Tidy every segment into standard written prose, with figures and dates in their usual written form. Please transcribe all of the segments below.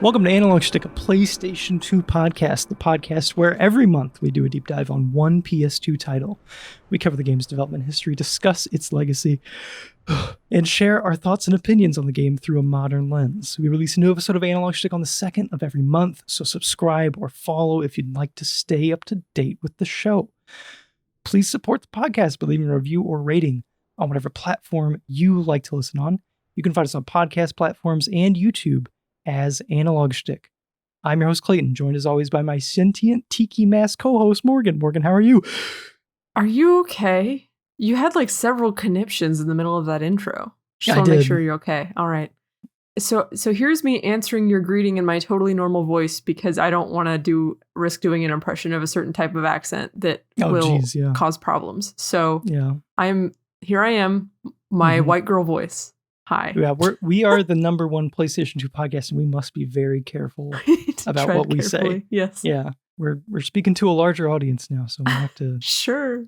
Welcome to Analog Schtick, a PlayStation 2 podcast, the podcast where every month we do a deep dive on one PS2 title. We cover the game's development history, discuss its legacy, and share our thoughts and opinions on the game through a modern lens. We release a new episode of Analog Schtick on the 2nd of every month, so subscribe or follow if you'd like to stay up to date with the show. Please support the podcast by leaving a review or rating on whatever platform you like to listen on. You can find us on podcast platforms and YouTube as Analog Schtick. I'm your host, Clayton, joined as always by my sentient tiki mask co-host, Morgan. Morgan, how are you? Are you okay? You had like several conniptions in the middle of that intro. Just I want to make did. sure you're okay. All right. So here's me answering your greeting in my totally normal voice because I don't want to risk doing an impression of a certain type of accent that will cause problems. So yeah, I am, my white girl voice. Hi. Yeah, we are the number one PlayStation 2 podcast, and we must be very careful about what we say. Yes. Yeah, we're speaking to a larger audience now, so we have to sure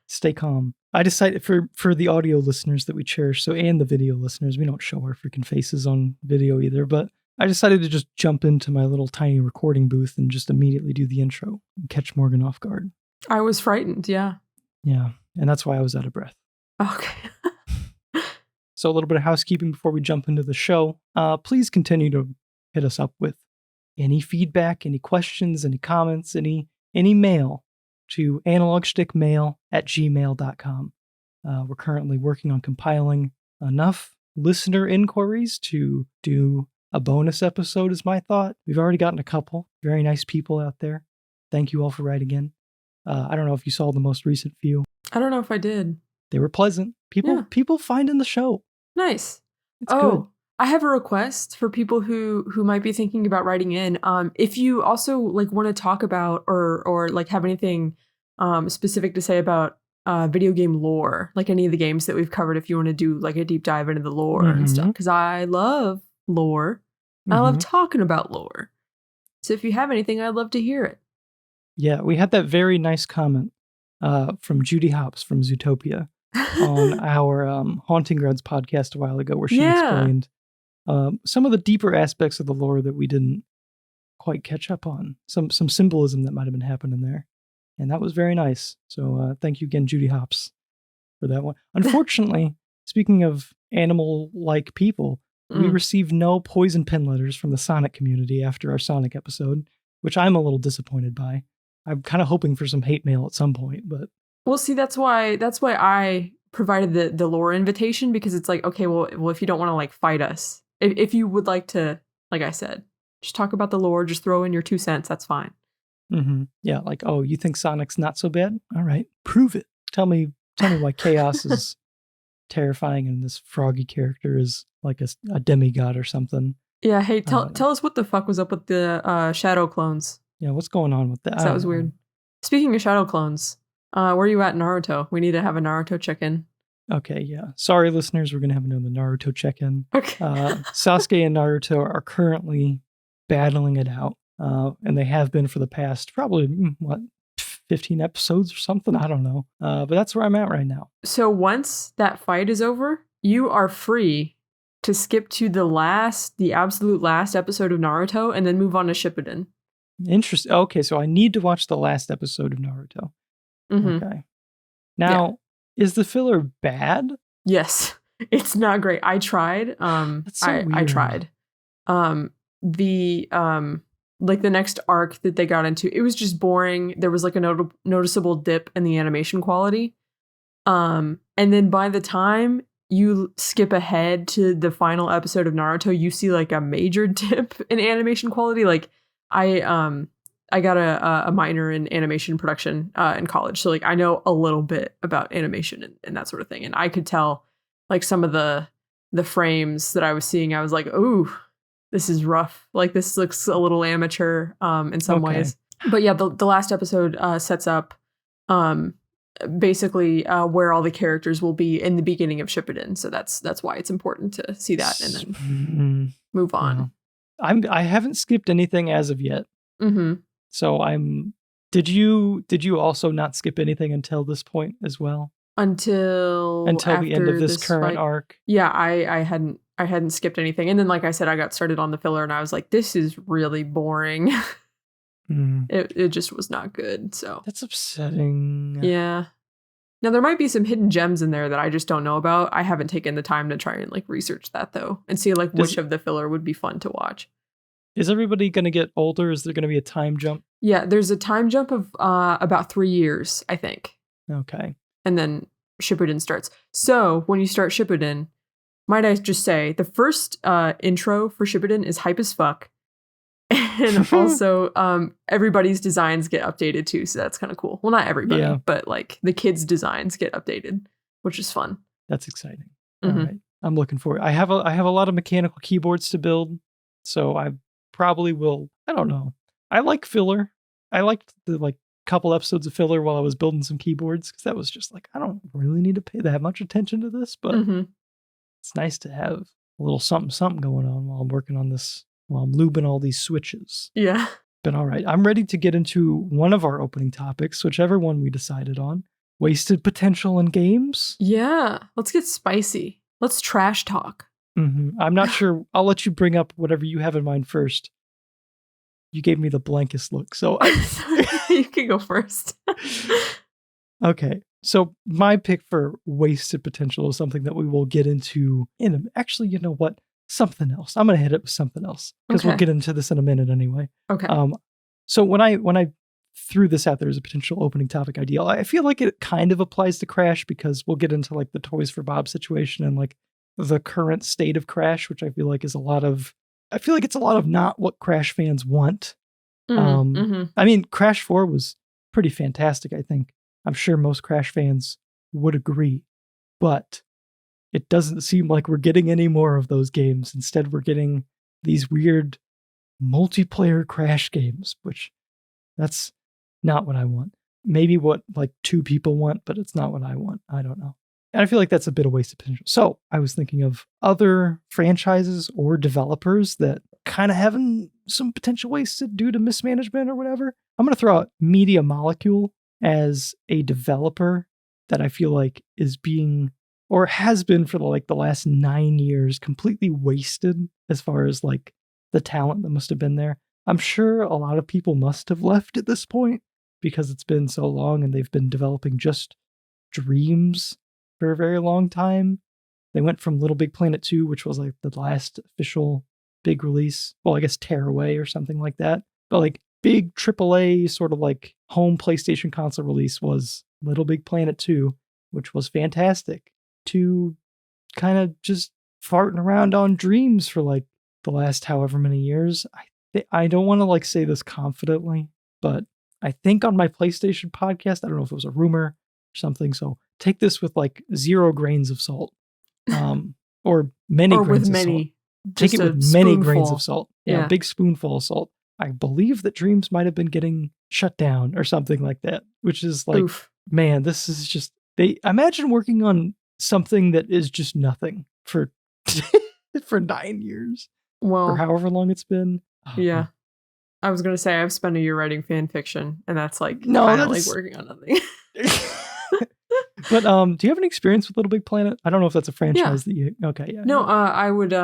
stay calm. I decided for the audio listeners that we cherish, and the video listeners, we don't show our freaking faces on video either, but I decided to just jump into my little tiny recording booth and just immediately do the intro and catch Morgan off guard. I was frightened, yeah. Yeah, and that's why I was out of breath. Okay. So a little bit of housekeeping before we jump into the show. Please continue to hit us up with any feedback, any questions, any comments, any mail to analogschtickmail@gmail.com. We're currently working on compiling enough listener inquiries to do a bonus episode is my thought. We've already gotten a couple. Very nice people out there. Thank you all for writing in. I don't know if you saw the most recent few. I don't know if I did. They were pleasant. People finding the show. Nice. It's good. I have a request for people who might be thinking about writing in. If you also like want to talk about or like have anything specific to say about video game lore, like any of the games that we've covered, if you want to do like a deep dive into the lore and stuff, because I love lore. I love talking about lore. So if you have anything, I'd love to hear it. Yeah, we had that very nice comment from Judy Hops from Zootopia on our Haunting Grounds podcast a while ago, where she explained some of the deeper aspects of the lore that we didn't quite catch up on. Some symbolism that might have been happening there. And that was very nice. So thank you again, Judy Hops, for that one. Unfortunately, speaking of animal-like people, we received no poison pen letters from the Sonic community after our Sonic episode, which I'm a little disappointed by. I'm kind of hoping for some hate mail at some point, but... Well, see, that's why I provided the lore invitation, because it's like, okay, well, if you don't want to like fight us, if you would like to, like I said, just talk about the lore, just throw in your 2 cents, that's fine. Mm-hmm. Yeah, like, oh, you think Sonic's not so bad? All right, prove it. Tell me why Chaos is terrifying and this froggy character is like a demigod or something. Yeah, hey, tell us what the fuck was up with the shadow clones. Yeah, what's going on with that? That was weird. Speaking of shadow clones, where are you at, Naruto? We need to have a Naruto check-in. Okay, yeah. Sorry, listeners, we're going to have another Naruto check-in. Okay. Sasuke and Naruto are currently battling it out, and they have been for the past probably, 15 episodes or something? I don't know. But that's where I'm at right now. So once that fight is over, you are free to skip to the absolute last episode of Naruto and then move on to Shippuden. Interesting. Okay, so I need to watch the last episode of Naruto. Mm-hmm. Okay. Now, is the filler bad? Yes. It's not great. I tried. That's so weird. I tried. The next arc that they got into, it was just boring. There was like a noticeable dip in the animation quality. And then by the time you skip ahead to the final episode of Naruto, you see like a major dip in animation quality. Like I got a minor in animation production in college. So like I know a little bit about animation and that sort of thing. And I could tell like some of the frames that I was seeing, I was like, ooh, this is rough. Like this looks a little amateur in some ways. But yeah, the last episode sets up basically where all the characters will be in the beginning of Shippuden. So that's why it's important to see that and then move on. Yeah. I haven't skipped anything as of yet. Mm-hmm. So did you also not skip anything until this point as well? Until the end of this current fight. arc? Yeah, I hadn't I hadn't skipped anything. And then, like I said, I got started on the filler and I was like, this is really boring. It just was not good. So that's upsetting. Yeah. Now there might be some hidden gems in there that I just don't know about. I haven't taken the time to try and like research that though and see like which of the filler would be fun to watch. Is everybody going to get older? Is there going to be a time jump? Yeah, there's a time jump of about 3 years, I think. Okay. And then Shippuden starts. So when you start Shippuden, might I just say, the first intro for Shippuden is hype as fuck. And also, everybody's designs get updated too, so that's kind of cool. Well, not everybody, but like the kids' designs get updated, which is fun. That's exciting. All right, I'm looking forward. I have a lot of mechanical keyboards to build, so I probably will. I don't know. I like filler. I liked the like couple episodes of filler while I was building some keyboards because that was just like I don't really need to pay that much attention to this, but it's nice to have a little something going on while I'm working on this. While I'm lubing all these switches. Yeah. But all right, I'm ready to get into one of our opening topics, whichever one we decided on. Wasted potential in games? Yeah. Let's get spicy. Let's trash talk. I'm not sure. I'll let you bring up whatever you have in mind first. You gave me the blankest look, so you can go first. Okay. So my pick for wasted potential is something that we will get into actually, you know what? Something else. I'm going to hit it with something else because we'll get into this in a minute anyway. Okay. So when I threw this out there as a potential opening topic idea, I feel like it kind of applies to Crash because we'll get into like the Toys for Bob situation and like the current state of Crash, which I feel like it's a lot of not what Crash fans want. I mean, Crash 4 was pretty fantastic, I think. I'm sure most Crash fans would agree, but it doesn't seem like we're getting any more of those games. Instead, we're getting these weird multiplayer Crash games, which that's not what I want. Maybe what like 2 people want, but it's not what I want. I don't know. And I feel like that's a bit of waste of potential. So I was thinking of other franchises or developers that kind of having some potential wasted due to mismanagement or whatever. I'm going to throw out Media Molecule as a developer that I feel like is being or has been for the last 9 years completely wasted as far as like the talent that must have been there. I'm sure a lot of people must have left at this point because it's been so long and they've been developing just Dreams for a very long time. They went from Little Big Planet 2, which was like the last official big release. Well, I guess Tearaway or something like that. But like big AAA sort of like home PlayStation console release was Little Big Planet 2, which was fantastic. To kind of just farting around on Dreams for like the last however many years. I don't want to like say this confidently, but I think on my PlayStation podcast, I don't know if it was a rumor or something, so take this with like 0 grains of salt. Or many or grains with of many, salt. Take it with many grains of salt. Yeah, big spoonful of salt. I believe that Dreams might have been getting shut down or something like that, which is like, man, this is just, they imagine working on something that is just nothing for 9 years. Well, or however long it's been. Yeah. I was going to say I've spent a year writing fan fiction and that's like kind of like working on nothing. But do you have any experience with Little Big Planet? I don't know if that's a franchise that you... Okay, yeah. No, I would...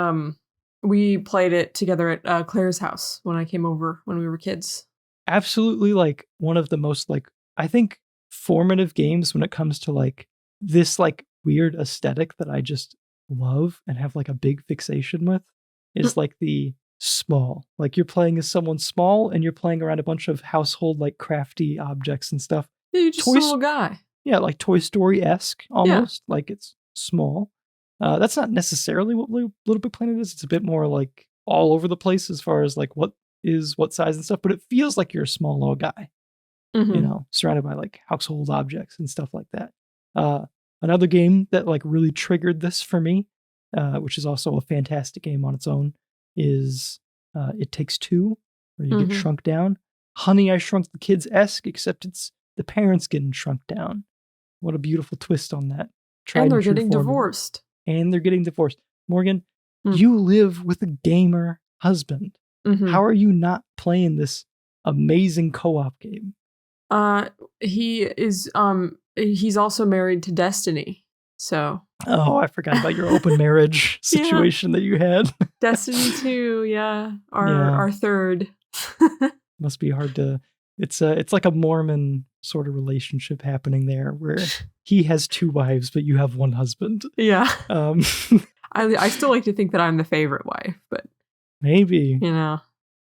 we played it together at Claire's house when I came over when we were kids. Absolutely, like, one of the most, like, I think, formative games when it comes to, like, this, like, weird aesthetic that I just love and have, like, a big fixation with is, like, the small. Like, you're playing as someone small and you're playing around a bunch of household, like, crafty objects and stuff. Yeah, you're just a little guy. Yeah, like Toy Story-esque, almost. Yeah. Like, it's small. That's not necessarily what Little Big Planet is. It's a bit more, like, all over the place as far as, like, what is what size and stuff. But it feels like you're a small little guy, you know, surrounded by, like, household objects and stuff like that. Another game that, like, really triggered this for me, which is also a fantastic game on its own, is It Takes Two, where you get shrunk down. Honey, I Shrunk the Kids-esque, except it's the parents getting shrunk down. What a beautiful twist on that. And they're getting divorced. And they're getting divorced. Morgan, you live with a gamer husband. How are you not playing this amazing co-op game? He is he's also married to Destiny. So. Oh, I forgot about your open marriage situation that you had. Destiny 2, yeah. Our third. Must be hard to. It's like a Mormon sort of relationship happening there, where he has 2 wives, but you have 1 husband. Yeah. I still like to think that I'm the favorite wife, but maybe.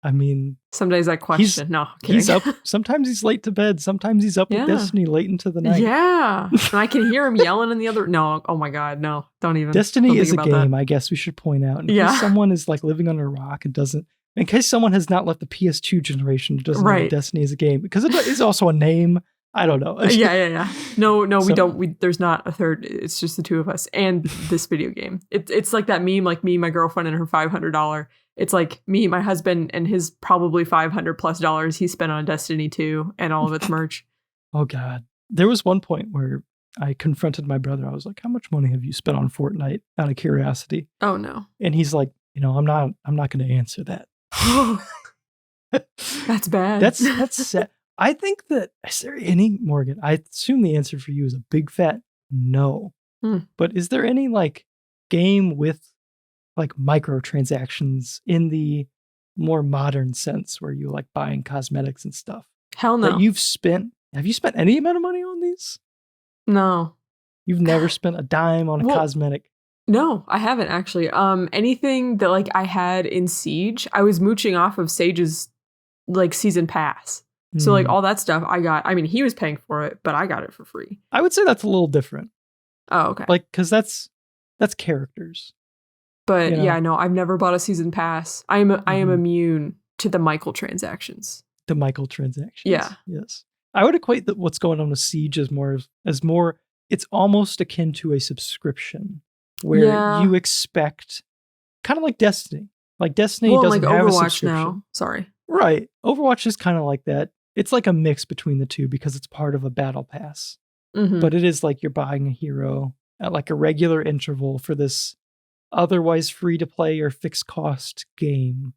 I mean, some days I question. No, kidding. He's up. Sometimes he's late to bed. Sometimes he's up with Destiny late into the night. Yeah, and I can hear him yelling in the other. No, oh my God, no! Don't even. Destiny is a game. I guess we should point out. In case someone is like living under a rock and doesn't. In case someone has not left the PS2 generation, doesn't know Destiny is a game, because it is also a name. I don't know. Yeah. No, we don't. There's not a third. It's just the 2 of us and this video game. It's like that meme, like me, my girlfriend, and her $500. It's like me, my husband, and his probably $500+ he spent on Destiny 2 and all of its merch. Oh God. There was one point where I confronted my brother. I was like, how much money have you spent on Fortnite, out of curiosity? Oh no. And he's like, I'm not going to answer that. That's bad. That's sad. I think that, is there any, Morgan, I assume the answer for you is a big fat no. But is there any like game with like microtransactions in the more modern sense, where you like buying cosmetics and stuff? Hell no. That have you spent any amount of money on these? No. You've never spent a dime on a cosmetic? No, I haven't actually. Anything that like I had in Siege, I was mooching off of Sage's like season pass. So like all that stuff I got. I mean, he was paying for it, but I got it for free. I would say that's a little different. Oh, okay. Like, because that's characters. But no, I've never bought a season pass. I am immune to the microtransactions. The microtransactions. Yeah. Yes. I would equate that what's going on with Siege as more. It's almost akin to a subscription, where you expect, kind of like Destiny. Like Destiny doesn't like have Overwatch a subscription. now. Sorry. Right. Overwatch is kind of like that. It's like a mix between the two, because it's part of a battle pass. But it is like you're buying a hero at like a regular interval for this otherwise free to play or fixed cost game.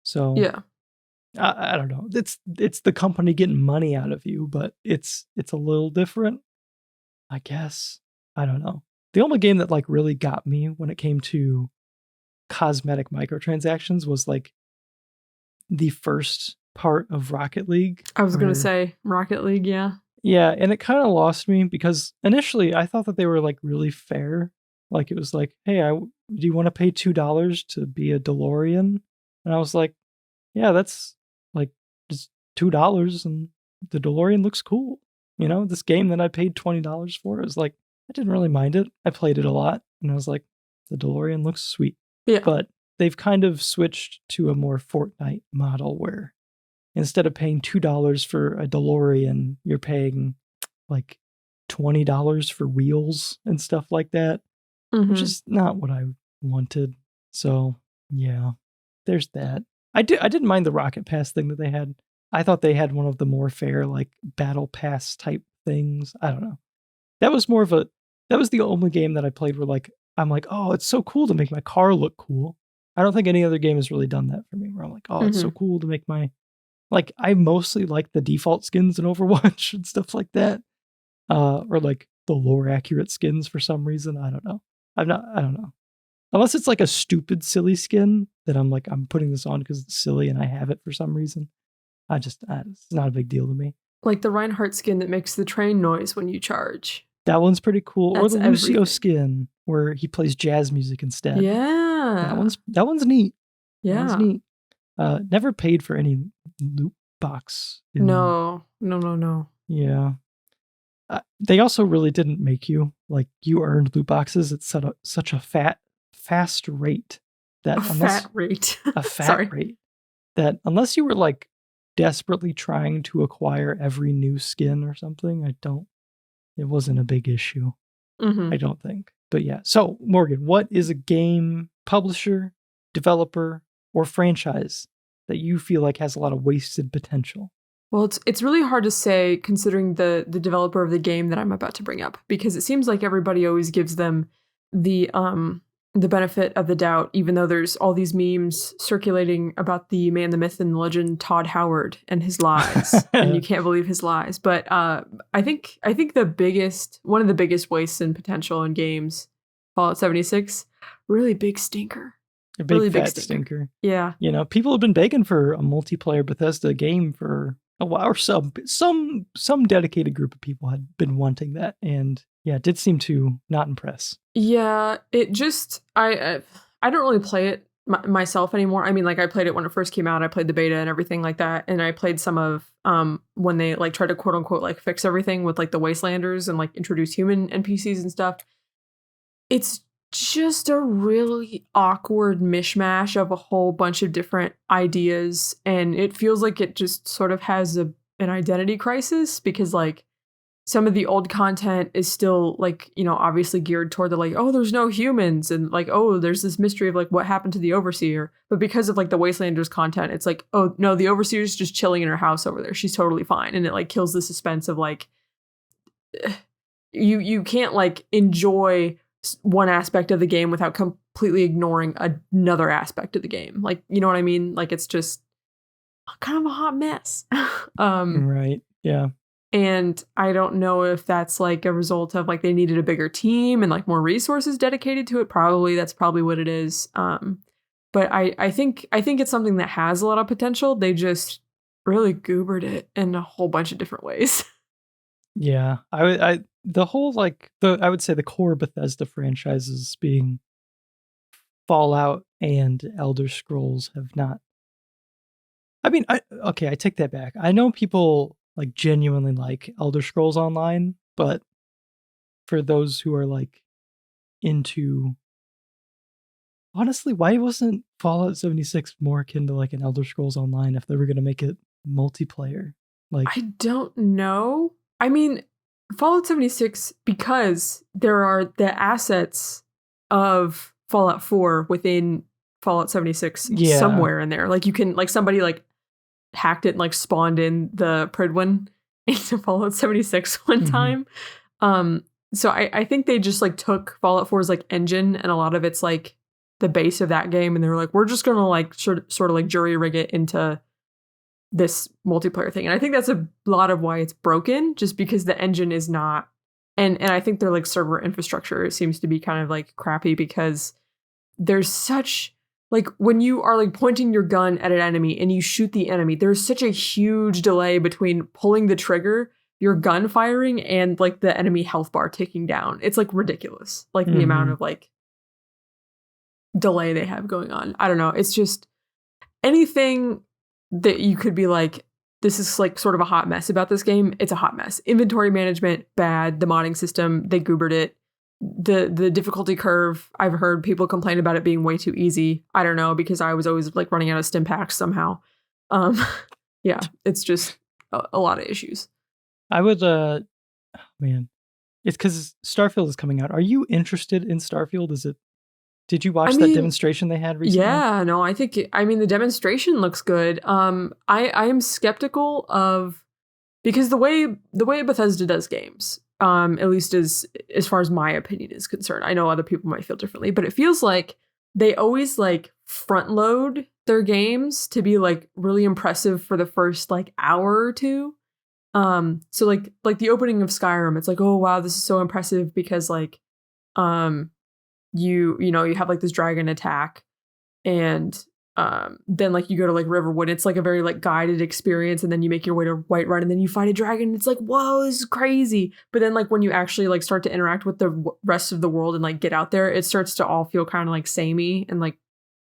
So yeah, I don't know. It's the company getting money out of you, but it's a little different, I guess. I don't know. The only game that like really got me when it came to cosmetic microtransactions was like the first part of Rocket League. I was going to say Rocket League, yeah. Yeah, and it kind of lost me, because initially I thought that they were like really fair. Like it was like, hey, do you want to pay $2 to be a DeLorean? And I was like, yeah, that's like just $2, and the DeLorean looks cool. This game that I paid $20 for, is like, I didn't really mind it. I played it a lot, and I was like, the DeLorean looks sweet. Yeah. But they've kind of switched to a more Fortnite model, where instead of paying $2 for a DeLorean, you're paying like $20 for wheels and stuff like that, which is not what I wanted. So yeah, there's that. I didn't mind the Rocket Pass thing that they had. I thought they had one of the more fair like battle pass type things. I don't know. That was the only game that I played where like I'm like, oh, it's so cool to make my car look cool. I don't think any other game has really done that for me, where I'm like, oh, it's so cool to make my, like, I mostly like the default skins in Overwatch and stuff like that. Or like the lore accurate skins for some reason. I don't know. I don't know. Unless it's like a stupid, silly skin that I'm like, I'm putting this on because it's silly and I have it for some reason. It's not a big deal to me. Like the Reinhardt skin that makes the train noise when you charge. That one's pretty cool. That's or the Lucio skin where he plays jazz music instead. Yeah. That one's neat. Yeah. That one's neat. Never paid for any loot box. No. Yeah. They also really didn't make you, like, you earned loot boxes at such a fast rate that fat rate. A fat rate that unless you were like desperately trying to acquire every new skin or something, it wasn't a big issue. I don't think. But yeah. So Morgan, what is a game publisher, developer, or franchise that you feel like has a lot of wasted potential? Well, it's really hard to say considering the developer of the game that I'm about to bring up, because it seems like everybody always gives them the the benefit of the doubt, even though there's all these memes circulating about the man, the myth, and the legend, Todd Howard, and his lies, and you can't believe his lies. But I think one of the biggest wastes in potential in games, Fallout 76, really big stinker. A big really fat stinker. Yeah. You know, people have been begging for a multiplayer Bethesda game for a while, or some dedicated group of people had been wanting that, and yeah, it did seem to not impress. Yeah, it just I don't really play it myself anymore. I mean, like I played it when it first came out. I played the beta and everything like that, and I played some of when they like tried to quote unquote like fix everything with like the Wastelanders and like introduce human NPCs and stuff. It's just a really awkward mishmash of a whole bunch of different ideas, and it feels like it just sort of has an identity crisis, because like some of the old content is still like, you know, obviously geared toward the like, oh, there's no humans, and like, oh, there's this mystery of like what happened to the overseer. But because of like the Wastelanders content, it's like, oh no, the overseer's just chilling in her house over there, she's totally fine, and it like kills the suspense of like you can't like enjoy one aspect of the game without completely ignoring another aspect of the game. Like, you know what I mean? Like, it's just kind of a hot mess. Right. Yeah. And I don't know if that's like a result of like they needed a bigger team and like more resources dedicated to it. That's probably what it is. But I think it's something that has a lot of potential. They just really goobered it in a whole bunch of different ways. Yeah. I would say the core Bethesda franchises being Fallout and Elder Scrolls have not. I mean, I take that back. I know people like genuinely like Elder Scrolls Online, but for those who are like into, honestly, why wasn't Fallout 76 more akin to like an Elder Scrolls Online if they were going to make it multiplayer? Like, I don't know. I mean, Fallout 76, because there are the assets of Fallout 4 within Fallout 76 somewhere in there. Like you can, like somebody like hacked it and like spawned in the Pridwin into Fallout 76 one time. So I think they just like took Fallout 4's like engine and a lot of it's like the base of that game, and they were like, we're just gonna like sort of like jury rig it into this multiplayer thing. And I think that's a lot of why it's broken, just because the engine is not, and I think their like server infrastructure seems to be kind of like crappy, because there's such like when you are like pointing your gun at an enemy and you shoot the enemy, there's such a huge delay between pulling the trigger, your gun firing, and like the enemy health bar ticking down. It's like ridiculous, like the amount of like delay they have going on. I don't know. It's just anything that you could be like, this is like sort of a hot mess about this game. It's a hot mess. Inventory management, bad. The modding system, they goobered it. The difficulty curve, I've heard people complain about it being way too easy. I don't know, because I was always like running out of stim packs somehow. Yeah, it's just a lot of issues. I would, man, it's because Starfield is coming out. Are you interested in Starfield? Did you watch that demonstration they had recently? Yeah, no, I think, the demonstration looks good. I am skeptical of, because the way Bethesda does games, at least as far as my opinion is concerned, I know other people might feel differently, but it feels like they always like front load their games to be like really impressive for the first like hour or two. So like the opening of Skyrim, it's like, oh wow, this is so impressive because like, you have like this dragon attack, and then like you go to like Riverwood, it's like a very like guided experience, and then you make your way to Whiterun, and then you fight a dragon, and it's like, whoa, this is crazy. But then like when you actually like start to interact with the rest of the world and like get out there, it starts to all feel kind of like samey and like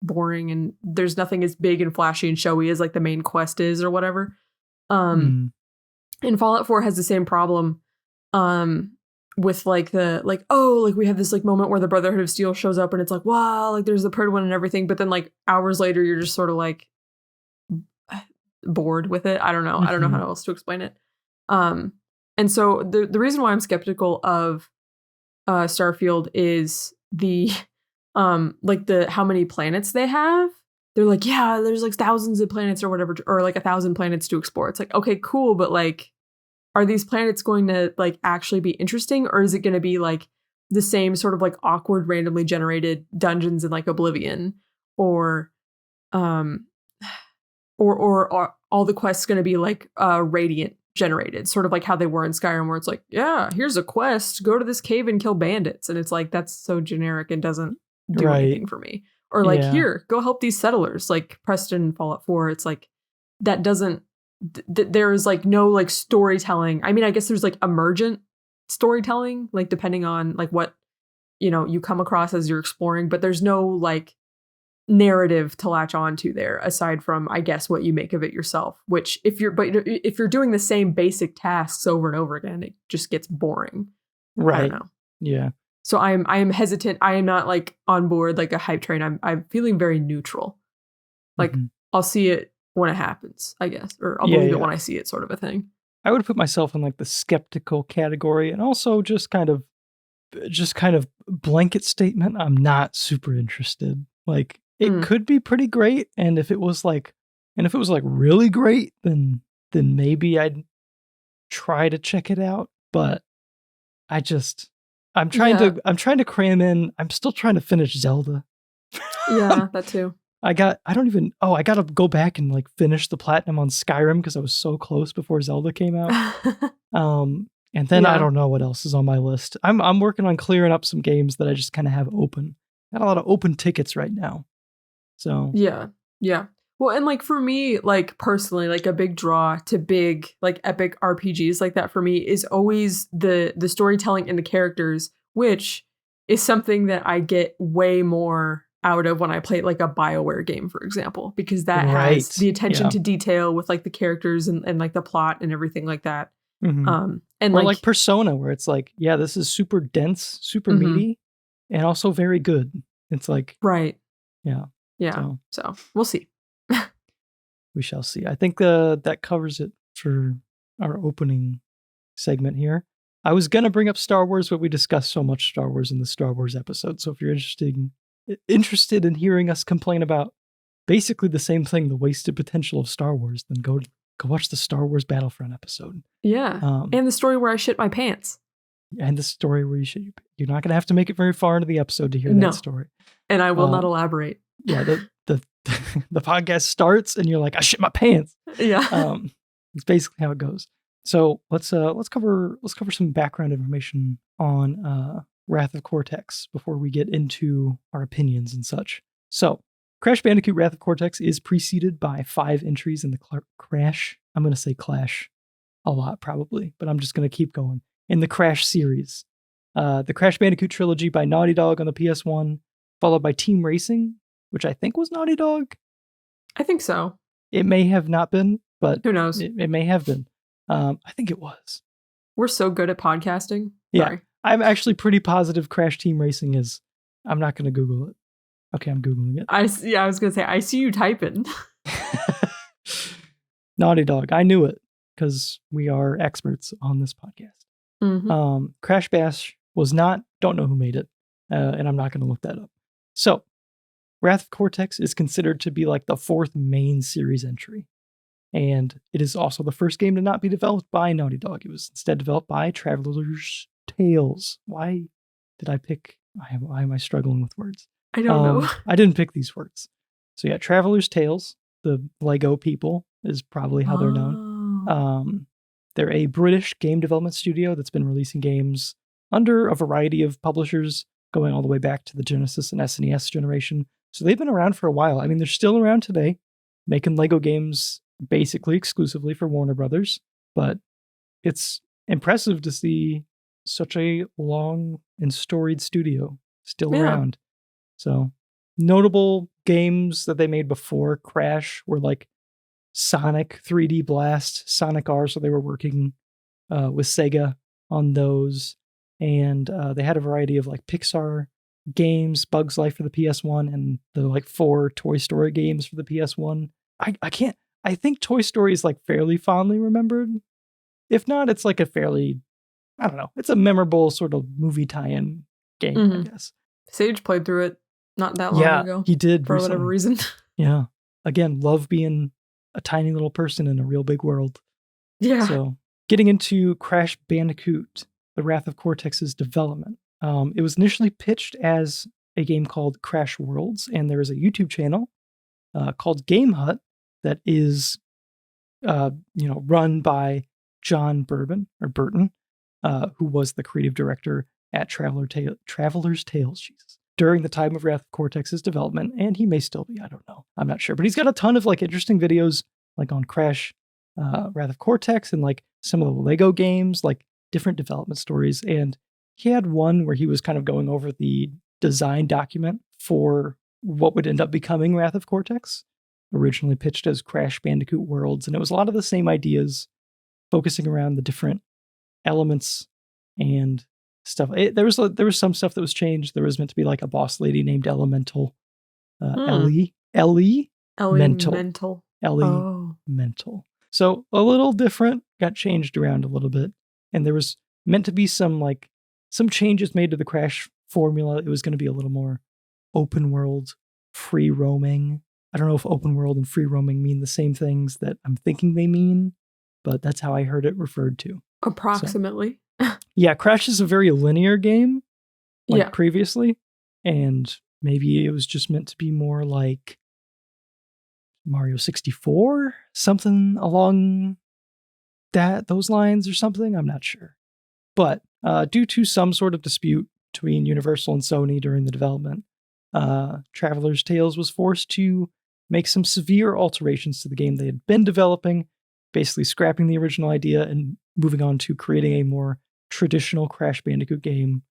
boring, and there's nothing as big and flashy and showy as like the main quest is or whatever. And Fallout 4 has the same problem with like the like, oh, like we have this like moment where the Brotherhood of Steel shows up, and it's like, wow, like there's the Pridwin and everything, but then like hours later you're just sort of like bored with it. I don't know how else to explain it. And so the reason why I'm skeptical of Starfield is the like the how many planets they have. They're like, yeah, there's like thousands of planets or whatever, or like 1,000 planets to explore. It's like, okay, cool, but like, are these planets going to like actually be interesting, or is it going to be like the same sort of like awkward randomly generated dungeons in like Oblivion, or or all the quests going to be like radiant generated, sort of like how they were in Skyrim, where it's like, yeah, here's a quest, go to this cave and kill bandits, and it's like that's so generic and doesn't do anything for me. Or like, here, go help these settlers, like Preston Fallout 4. It's like that doesn't there is like no like storytelling. I mean, I guess there's like emergent storytelling, like depending on like what you come across as you're exploring, but there's no like narrative to latch onto there aside from, I guess, what you make of it yourself, which if you're doing the same basic tasks over and over again, it just gets boring. Right. I don't know. Yeah. So I am hesitant. I am not like on board like a hype train. I'm feeling very neutral. Like I'll see it when it happens, I guess, or I'll believe it when I see it, sort of a thing. I would put myself in like the skeptical category, and also just kind of blanket statement. I'm not super interested. Like it could be pretty great, and if it was like really great, then maybe I'd try to check it out. But I'm trying to cram in. I'm still trying to finish Zelda. Yeah, that too. I got to go back and like finish the platinum on Skyrim because I was so close before Zelda came out. And then I don't know what else is on my list. I'm working on clearing up some games that I just kind of have open. Got a lot of open tickets right now. So yeah. Well, and like for me, like personally, like a big draw to big like epic RPGs like that for me is always the storytelling and the characters, which is something that I get way more out of when I play like a BioWare game, for example, because that has the attention to detail with like the characters and like the plot and everything like that. And like Persona, where it's like, yeah, this is super dense, super meaty, and also very good. It's like, yeah. So we'll see. We shall see. I think that covers it for our opening segment here. I was gonna bring up Star Wars, but we discussed so much Star Wars in the Star Wars episode. So if you're interested in hearing us complain about basically the same thing, the wasted potential of Star Wars, then go watch the Star Wars Battlefront episode. Yeah. And the story where I shit my pants. And the story where you're not going to have to make it very far into the episode to hear that story. And I will not elaborate. Yeah. The podcast starts and you're like, I shit my pants. Yeah. It's basically how it goes. So let's cover some background information on Wrath of Cortex before we get into our opinions and such. So, Crash Bandicoot Wrath of Cortex is preceded by 5 entries in the Crash. I'm going to say Clash a lot probably, but I'm just going to keep going. In the Crash series. The Crash Bandicoot trilogy by Naughty Dog on the PS1, followed by Team Racing, which I think was Naughty Dog. I think so. It may have not been, but who knows? It may have been. I think it was. We're so good at podcasting. Yeah. Sorry. I'm actually pretty positive Crash Team Racing is. I'm not going to Google it. Okay, I'm Googling it. I was going to say, I see you typing. Naughty Dog. I knew it because we are experts on this podcast. Crash Bash was not, don't know who made it, and I'm not going to look that up. So, Wrath of Cortex is considered to be like the 4th main series entry. And it is also the first game to not be developed by Naughty Dog. It was instead developed by Traveler's Tales. Why did I pick? Why am I struggling with words? I don't know. I didn't pick these words. So yeah, Traveler's Tales, the Lego people, is probably how they're known. They're a British game development studio that's been releasing games under a variety of publishers, going all the way back to the Genesis and SNES generation. So they've been around for a while. I mean, they're still around today, making Lego games basically exclusively for Warner Brothers. But it's impressive to see such a long and storied studio still around. So notable games that they made before Crash were like Sonic 3D Blast, Sonic R. So they were working with Sega on those. And they had a variety of like Pixar games, Bugs Life for the PS1, and the like 4 Toy Story games for the PS1. I think Toy Story is like fairly fondly remembered. If not, it's like a fairly, I don't know, it's a memorable sort of movie tie-in game, I guess. Sage played through it not that long ago. He did for whatever reason. Yeah. Again, love being a tiny little person in a real big world. Yeah. So getting into Crash Bandicoot, the Wrath of Cortex's development. It was initially pitched as a game called Crash Worlds, and there is a YouTube channel called Game Hut that is, run by John Burton, who was the creative director at Traveler's Tales, Jesus, during the time of Wrath of Cortex's development, and he may still be. I don't know. I'm not sure, but he's got a ton of like interesting videos, like on Crash, Wrath of Cortex, and like some of the Lego games, like different development stories. And he had one where he was kind of going over the design document for what would end up becoming Wrath of Cortex, originally pitched as Crash Bandicoot Worlds, and it was a lot of the same ideas, focusing around the different elements and stuff. There was some stuff that was changed. There was meant to be like a boss lady named Elemental, Ellie Mental. Oh. Mental. So a little different, got changed around a little bit, and there was meant to be some changes made to the Crash formula. It was going to be a little more open world, free roaming. I don't know if open world and free roaming mean the same things that I'm thinking they mean, but that's how I heard it referred to. Approximately. So, yeah, Crash is a very linear game, previously, and maybe it was just meant to be more like Mario 64, something along those lines or something. I'm not sure. But due to some sort of dispute between Universal and Sony during the development, Traveler's Tales was forced to make some severe alterations to the game they had been developing, basically scrapping the original idea and moving on to creating a more traditional Crash Bandicoot game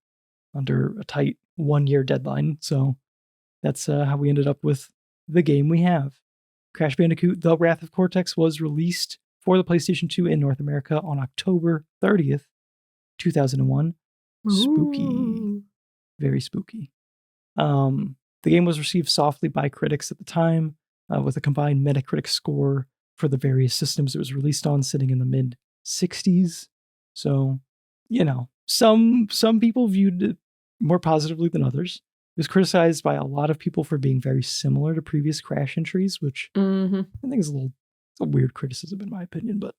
under a tight 1-year deadline. So that's how we ended up with the game we have. Crash Bandicoot: The Wrath of Cortex was released for the PlayStation 2 in North America on October 30th, 2001. Spooky. Ooh. Very spooky. The game was received softly by critics at the time, with a combined Metacritic score for the various systems it was released on sitting in the mid-60s. So, some people viewed it more positively than others. It was criticized by a lot of people for being very similar to previous Crash entries, which I think is it's a weird criticism in my opinion. But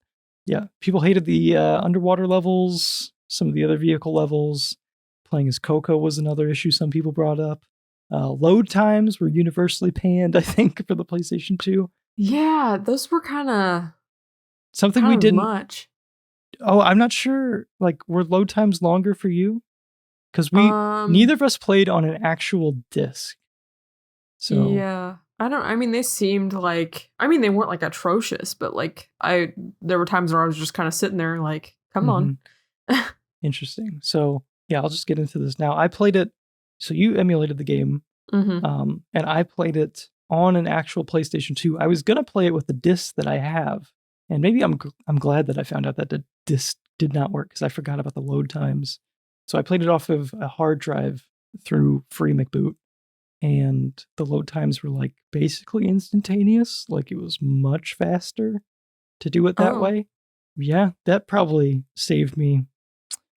yeah, people hated the underwater levels, some of the other vehicle levels. Playing as Coco was another issue some people brought up. Load times were universally panned, I think, for the PlayStation 2. Yeah, those were kind of something we didn't much. Oh, I'm not sure. Like, were load times longer for you? Because neither of us played on an actual disc. So yeah, they seemed like, they weren't like atrocious, but like there were times where I was just kind of sitting there like, come on. Interesting. So yeah, I'll just get into this now. I played it. So you emulated the game, and I played it on an actual PlayStation 2. I was gonna play it with the disc that I have, and maybe I'm glad that I found out that the disc did not work because I forgot about the load times. So I played it off of a hard drive through Free McBoot, and the load times were like basically instantaneous. Like it was much faster to do it that way. Yeah, that probably saved me.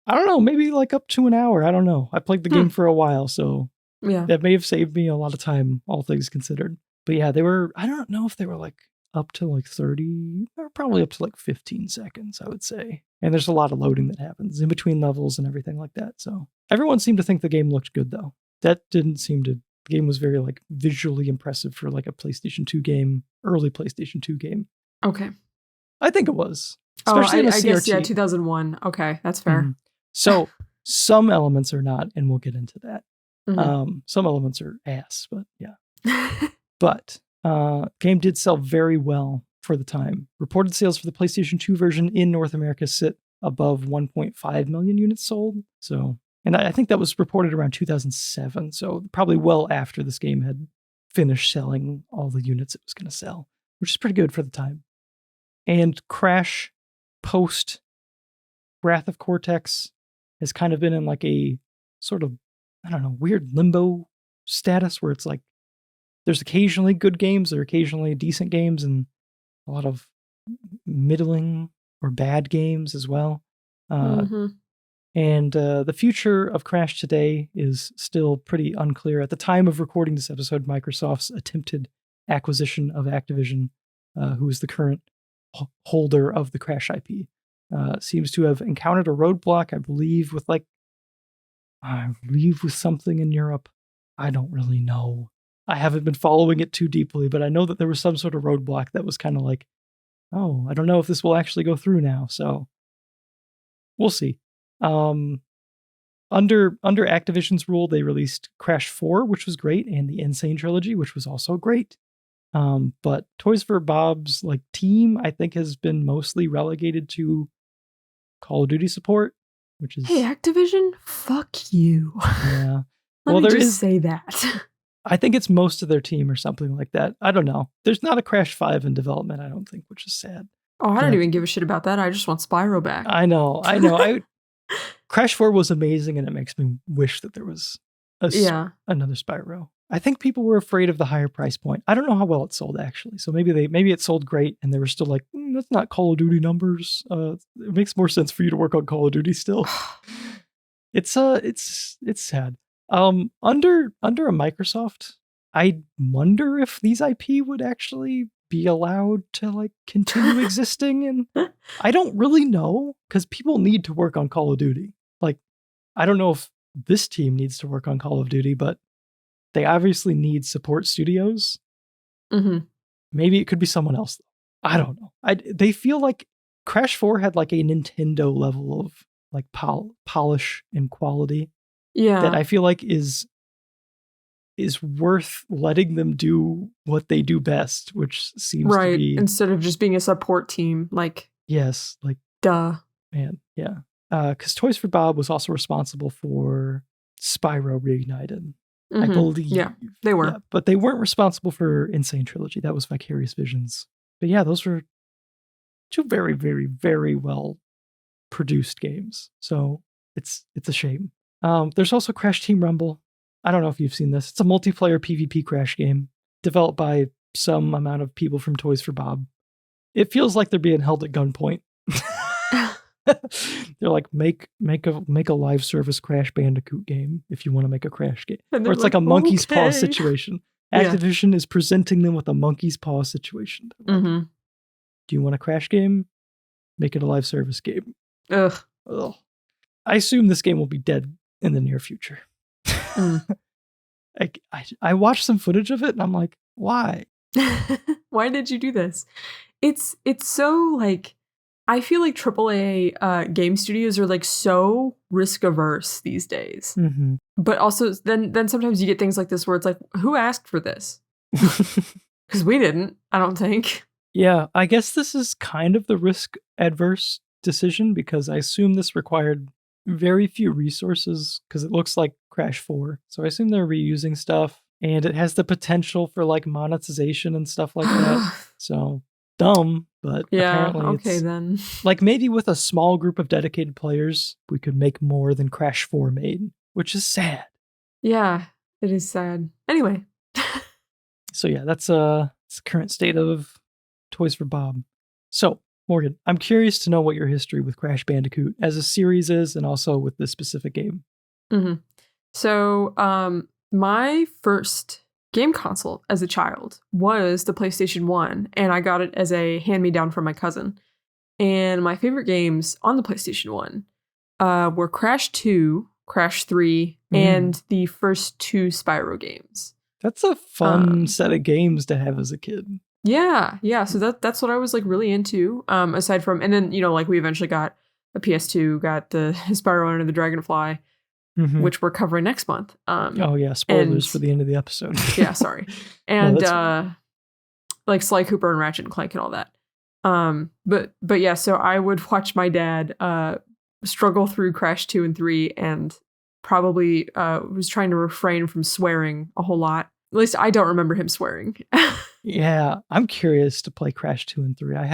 I don't know, maybe like up to an hour. I don't know. I played the game for a while, so that may have saved me a lot of time, all things considered. But yeah, they were, I don't know if they were like up to like 30, or probably up to like 15 seconds, I would say. And there's a lot of loading that happens in between levels and everything like that. So everyone seemed to think the game looked good though. That didn't seem to, the game was very like visually impressive for like a PlayStation 2 game, early PlayStation 2 game. Okay. I think it was. Especially in a CRT. Guess, yeah, 2001. Okay, that's fair. So some elements are not, and we'll get into that. Some elements are ass, but yeah. But game did sell very well for the time. Reported sales for the PlayStation 2 version in North America sit above 1.5 million units sold. So, and I think that was reported around 2007. So probably well after this game had finished selling all the units it was going to sell, which is pretty good for the time. And Crash post Wrath of Cortex has kind of been in like a sort of, I don't know, weird limbo status where it's like there's occasionally good games, there are occasionally decent games, and a lot of middling or bad games as well. And the future of Crash today is still pretty unclear. At the time of recording this episode, Microsoft's attempted acquisition of Activision, who is the current holder of the Crash IP, seems to have encountered a roadblock, I believe, with like I believe with something in Europe. I don't really know. I haven't been following it too deeply, but I know that there was some sort of roadblock that was kind of like, oh, I don't know if this will actually go through now. So we'll see. Under Activision's rule, they released Crash 4, which was great, and the Insane Trilogy, which was also great. But Toys for Bob's like team, I think, has been mostly relegated to Call of Duty support, which is Hey, Activision, fuck you. yeah. Let me just say that. I think it's most of their team or something like that. I don't know. There's not a Crash 5 in development, I don't think, which is sad. Oh, I don't even give a shit about that. I just want Spyro back. I know. Crash 4 was amazing, and it makes me wish that there was another Spyro. I think people were afraid of the higher price point. I don't know how well it sold, actually. So maybe it sold great, and they were still like, that's not Call of Duty numbers. It makes more sense for you to work on Call of Duty still. It's sad. Under a Microsoft, I wonder if these IP would actually be allowed to like continue existing, and I don't really know, because people need to work on Call of Duty. Like, I don't know if this team needs to work on Call of Duty, but they obviously need support studios. Mm-hmm. Maybe it could be someone else. I don't know. They feel like Crash 4 had like a Nintendo level of like polish and quality. Yeah. That I feel like is worth letting them do what they do best, which seems to be instead of just being a support team. Like, yes, like duh, man, yeah. Because Toys for Bob was also responsible for Spyro Reignited, I believe. Yeah, they were, but they weren't responsible for Insane Trilogy. That was Vicarious Visions. But yeah, those were two very, very, very well produced games. So it's a shame. There's also Crash Team Rumble. I don't know if you've seen this. It's a multiplayer PvP Crash game developed by some amount of people from Toys for Bob. It feels like they're being held at gunpoint. They're like, make a live service Crash Bandicoot game if you want to make a Crash game. Or it's like a monkey's paw situation. Activision is presenting them with a monkey's paw situation. Like, do you want a Crash game? Make it a live service game. Ugh. I assume this game will be dead in the near future. I watched some footage of it and I'm like, why? Why did you do this? It's so like, I feel like AAA game studios are like so risk averse these days. But also then sometimes you get things like this where it's like, who asked for this? Because we didn't, I don't think. Yeah, I guess this is kind of the risk adverse decision, because I assume this required very few resources, because it looks like Crash 4. So I assume they're reusing stuff, and it has the potential for like monetization and stuff like that. So dumb, but apparently okay then. Like maybe with a small group of dedicated players, we could make more than Crash 4 made, which is sad. Yeah, it is sad. Anyway. So yeah, that's the current state of Toys for Bob. So Morgan, I'm curious to know what your history with Crash Bandicoot as a series is, and also with this specific game. So, my first game console as a child was the PlayStation 1, and I got it as a hand-me-down from my cousin. And my favorite games on the PlayStation 1 were Crash 2, Crash 3, and the first 2 Spyro games. That's a fun set of games to have as a kid. Yeah. So that's what I was like really into. Aside from, and then like we eventually got a PS2, got the Spyro Under the Dragonfly, which we're covering next month. Oh yeah, spoilers for the end of the episode. Yeah, sorry. And like Sly Cooper and Ratchet and Clank and all that. But yeah, so I would watch my dad struggle through Crash 2 and 3, and probably was trying to refrain from swearing a whole lot. At least I don't remember him swearing. Yeah, I'm curious to play Crash 2 and 3. I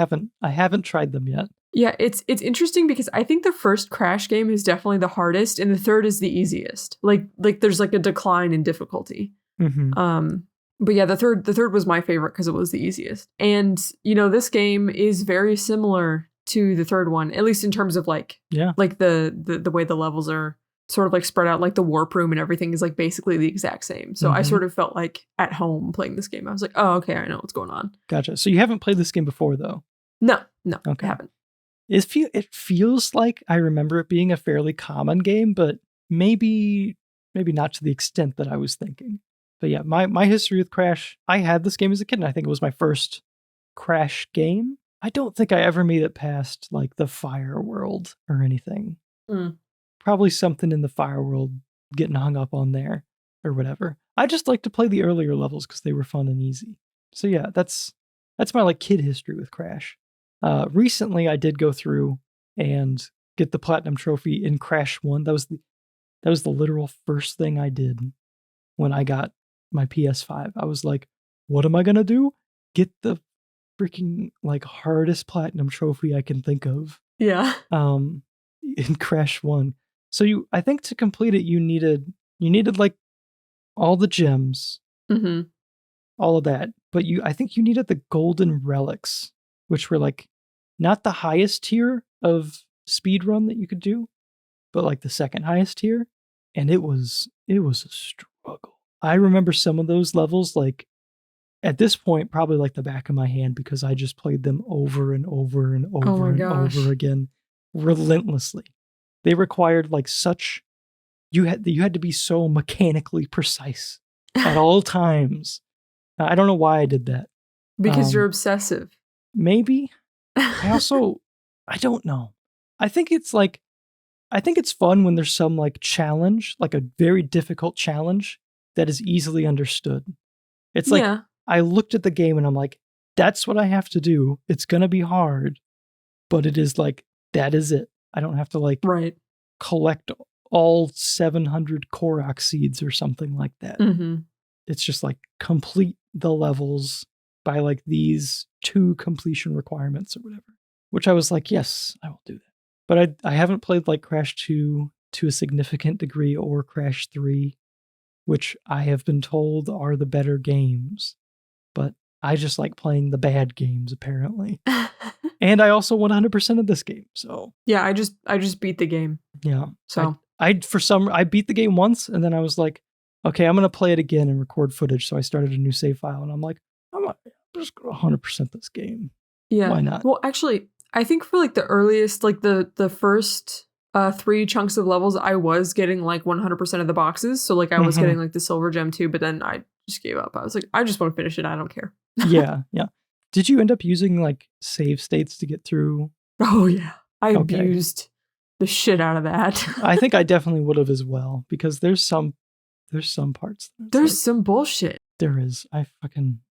haven't tried them yet. Yeah, it's interesting because I think the first Crash game is definitely the hardest, and the third is the easiest. Like there's like a decline in difficulty. But yeah, the third was my favorite because it was the easiest. And this game is very similar to the third one, at least in terms of like the way the levels are sort of like spread out, like the warp room and everything is like basically the exact same. So I sort of felt like at home playing this game. I was like, oh, okay, I know what's going on. Gotcha. So you haven't played this game before though? No, okay. I haven't. It feels like I remember it being a fairly common game, but maybe not to the extent that I was thinking. But yeah, my history with Crash, I had this game as a kid, and I think it was my first Crash game. I don't think I ever made it past like the fire world or anything. Probably something in the fire world, getting hung up on there or whatever. I just like to play the earlier levels because they were fun and easy. So yeah, that's my like kid history with Crash. Recently I did go through and get the platinum trophy in Crash 1. That was the literal first thing I did when I got my PS5. I was like, what am I gonna do? Get the freaking like hardest platinum trophy I can think of. Yeah. In Crash 1. So I think to complete it you needed like all the gems. All of that. But I think you needed the golden relics, which were like not the highest tier of speed run that you could do, but like the second highest tier. And it was a struggle. I remember some of those levels like at this point probably like the back of my hand because I just played them over and over and over over again relentlessly. They required like such you had to be so mechanically precise at all times. I don't know why I did that. Because you're obsessive. Maybe. I don't know. I think it's fun when there's some like challenge, like a very difficult challenge that is easily understood. It's like I looked at the game and I'm like, that's what I have to do. It's going to be hard, but it is like, that is it. I don't have to like collect all 700 Korok seeds or something like that. It's just like complete the levels by like these 2 completion requirements or whatever, which I was like, yes, I will do that. But I haven't played like Crash 2 to a significant degree or Crash 3, which I have been told are the better games. But I just like playing the bad games apparently. And I also 100% of this game. So yeah, I just beat the game. Yeah. So I beat the game once and then I was like, okay, I'm going to play it again and record footage. So I started a new save file and I'm like, I'm just going to 100% this game. Yeah. Why not? Well, actually, I think for like the earliest, like the first 3 chunks of levels, I was getting like 100% of the boxes. So like I was getting like the silver gem too, but then I just gave up. I was like, I just want to finish it. I don't care. Yeah. Did you end up using like save states to get through? Oh yeah. I abused the shit out of that. I think I definitely would have as well because there's some parts. There's like, some bullshit. There is.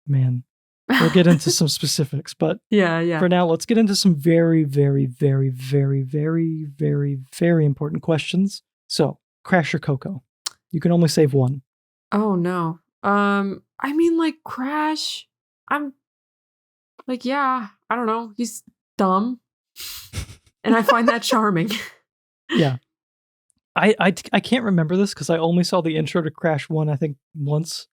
Man. We'll get into some specifics, but yeah. For now, let's get into some very, very, very, very, very, very, very important questions. So, Crash or Coco? You can only save one. Oh no. I mean, like Crash. I'm like, yeah. I don't know. He's dumb, and I find that charming. Yeah. I can't remember this because I only saw the intro to Crash 1, I think, once.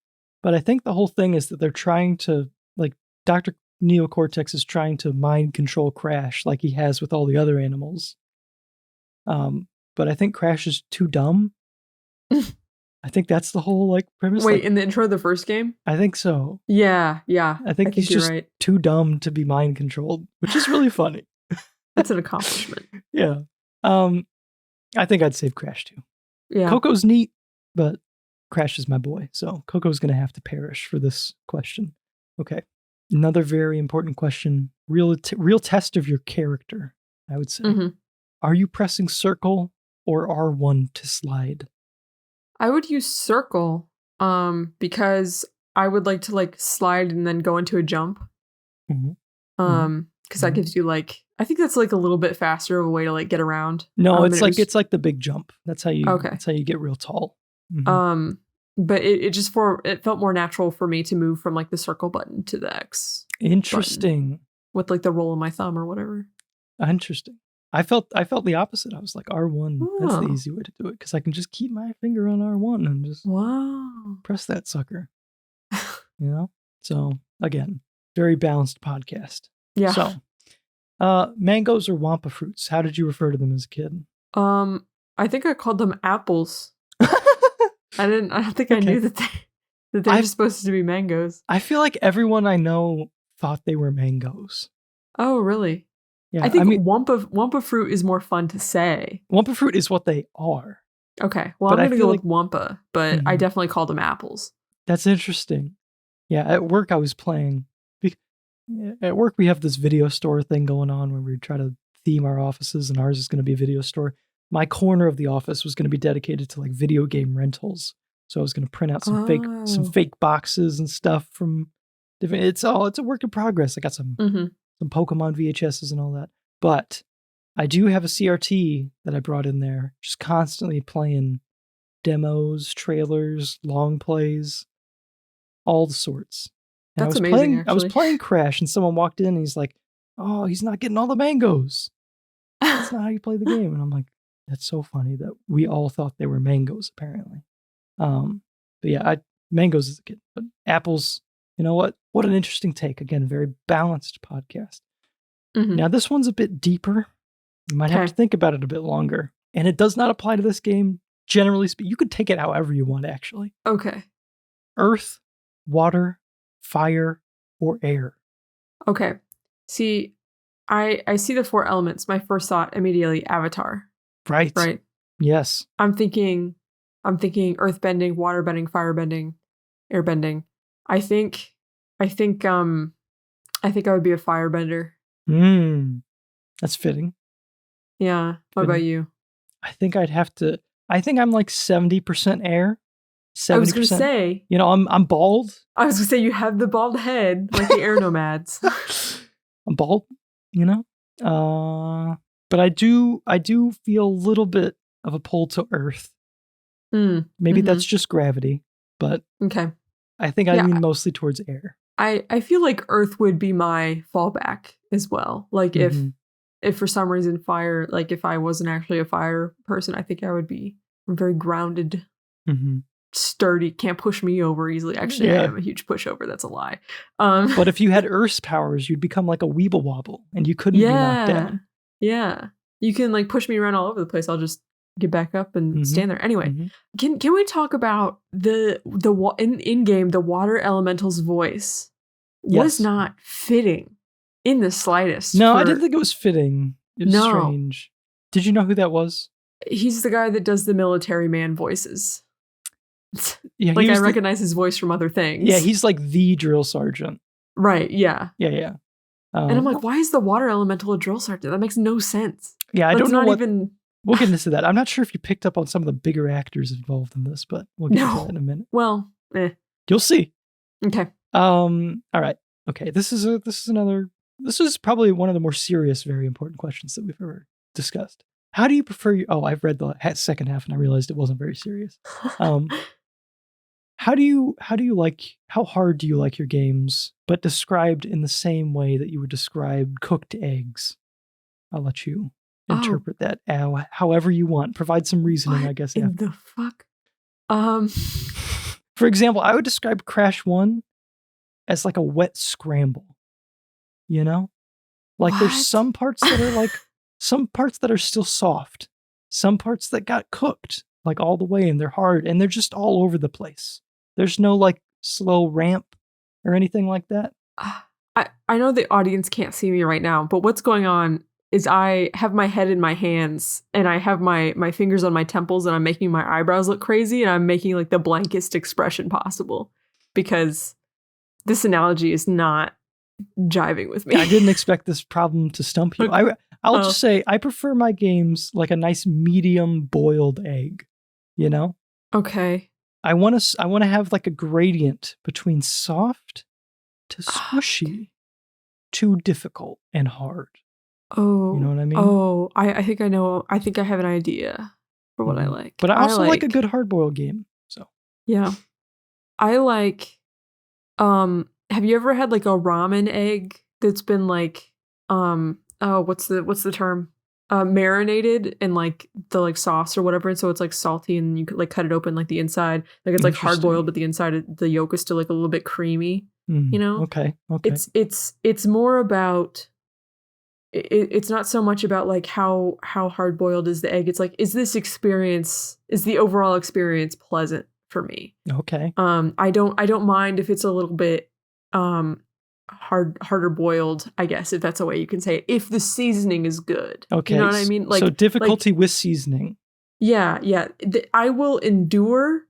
But I think the whole thing is that they're trying to, like, Dr. Neo Cortex is trying to mind control Crash like he has with all the other animals. But I think Crash is too dumb. I think that's the whole, like, premise. Wait, like, in the intro of the first game? I think so. Yeah. I think he's just too dumb to be mind controlled, which is really funny. That's an accomplishment. Yeah. I think I'd save Crash too. Yeah. Coco's neat, but Crash is my boy. So Coco's going to have to perish for this question. Okay. Another very important question. Real test of your character, I would say. Are you pressing circle or R1 to slide? I would use circle because I would like to like slide and then go into a jump. Because that gives you like, I think that's like a little bit faster of a way to like get around. No, it's like the big jump. That's how you get real tall. But it felt more natural for me to move from like the circle button to the X. Interesting. With like the roll of my thumb or whatever. Interesting. I felt the opposite. I was like R1. That's the easy way to do it because I can just keep my finger on R1 and just press that sucker. You know? So again, very balanced podcast. Yeah. So, mangoes or Wampa fruits? How did you refer to them as a kid? I think I called them apples. I don't think I knew that they were supposed to be mangoes. I feel like everyone I know thought they were mangoes. Oh, really? Yeah. I think Wampa fruit is more fun to say. Wampa fruit is what they are. Okay. Well, But I'm I going to feel go like with Wampa, but I Mhm. definitely called them apples. That's interesting. Yeah, at work I was playing. At work we have this video store thing going on where we try to theme our offices, and ours is going to be a video store. My corner of the office was going to be dedicated to like video game rentals. So I was going to print out some Oh. fake boxes and stuff from different. It's a work in progress. I got some Pokemon VHSs and all that, but I do have a CRT that I brought in there, just constantly playing demos, trailers, long plays, all the sorts. And That's amazing, I was actually. playing Crash, and someone walked in and he's like, "Oh, he's not getting all the mangoes. That's not how you play the game." And I'm like, "That's so funny that we all thought they were mangoes, apparently." But yeah, mangoes as a kid, but apples. You know what? What an interesting take. Again, very balanced podcast. Now this one's a bit deeper. You might have to think about it a bit longer, and it does not apply to this game. Generally speaking, you could take it however you want. Actually, Okay. earth, water, fire, or air. Okay. See, I see the 4 elements. My first thought immediately, Avatar. Right. Right. Yes. I'm thinking earth bending, water bending, fire bending, air bending. I think I would be a firebender. That's fitting. Yeah. What about you? I think I'm like 70% air. 70%. I was gonna say, I'm bald. I was gonna say you have the bald head like the air nomads. I'm bald, but I do feel a little bit of a pull to earth. Maybe that's just gravity, but okay. I think I lean mostly towards air. I feel like earth would be my fallback as well. Like if for some reason fire, like if I wasn't actually a fire person, I think I would be very grounded, sturdy, can't push me over easily. Actually, I am a huge pushover. That's a lie. But if you had earth's powers, you'd become like a weeble wobble and you couldn't be knocked down. Yeah. You can like push me around all over the place. I'll just get back up and stand there. Anyway, can we talk about in game the water elemental's voice was not fitting in the slightest. No, I didn't think it was fitting. It was strange. Did you know who that was? He's the guy that does the military man voices. Yeah, like I recognize his voice from other things. Yeah, he's like the drill sergeant. Right, yeah. Yeah. And I'm like, why is the water elemental a drill sergeant? That makes no sense. Yeah, I don't know what... even... We'll get into that. I'm not sure if you picked up on some of the bigger actors involved in this, but we'll get into that in a minute. Well, You'll see. Okay. All right. Okay, this is probably one of the more serious, very important questions that we've ever discussed. How do you prefer I've read the second half and I realized it wasn't very serious. How hard do you like your games, but described in the same way that you would describe cooked eggs? I'll let you interpret that however you want. Provide some reasoning, I guess. In the fuck? For example, I would describe Crash 1 as like a wet scramble. Like there's some parts that are like some parts that are still soft, some parts that got cooked like all the way and they're hard and they're just all over the place. There's no like slow ramp or anything like that. I know the audience can't see me right now, but what's going on is I have my head in my hands and I have my fingers on my temples and I'm making my eyebrows look crazy and I'm making like the blankest expression possible because this analogy is not jiving with me. I didn't expect this problem to stump you. Okay. I'll just say I prefer my games like a nice medium boiled egg, Okay. I want to have like a gradient between soft to squishy to difficult and hard. Oh. You know what I mean? Oh, I think I know. I think I have an idea for what I like. But I also like a good hard-boiled game. So yeah. I like have you ever had like a ramen egg that's been like what's the term? Marinated in like the like sauce or whatever, and so it's like salty and you could like cut it open like the inside. Like it's like hard boiled, but the inside the yolk is still like a little bit creamy. Okay. It's more about it's not so much about like how hard boiled is the egg. It's like, is the overall experience pleasant for me? Okay. I don't mind if it's a little bit harder boiled, I guess, if that's a way you can say it, if the seasoning is good. Okay. You know what I mean? Like, so difficulty with seasoning. Yeah. I will endure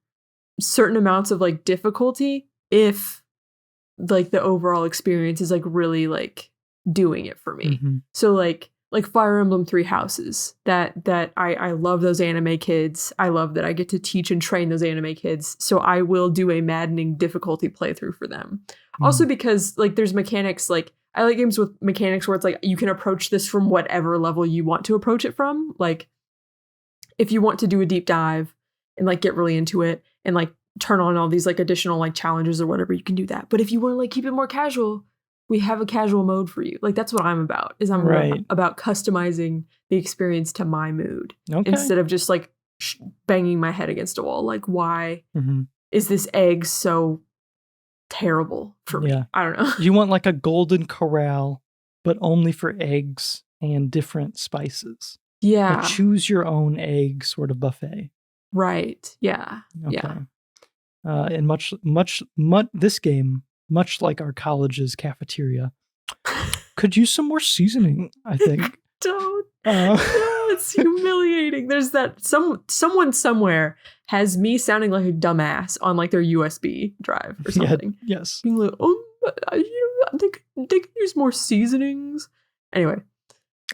certain amounts of like difficulty if like the overall experience is like really like doing it for me. Mhm. So like Fire Emblem Three Houses, that I love those anime kids. I love that I get to teach and train those anime kids. So I will do a maddening difficulty playthrough for them. Also because like there's mechanics, like I like games with mechanics where it's like you can approach this from whatever level you want to approach it from. Like if you want to do a deep dive and like get really into it and like turn on all these like additional like challenges or whatever, you can do that. But if you want to like keep it more casual, we have a casual mode for you. Like that's what I'm about. Is I'm Right. about customizing the experience to my mood Okay. instead of just like banging my head against a wall. Like why Mhm. is this egg so terrible for me? Yeah. I don't know. You want like a golden corral, but only for eggs and different spices. A Yeah. choose your own egg sort of buffet. Right. Yeah. Okay. Yeah. And much this game, much like our college's cafeteria, could use some more seasoning, I think. Don't. No, it's humiliating. There's that someone somewhere has me sounding like a dumbass on like their USB drive or something. Yeah, yes. Being like, they could use more seasonings. Anyway,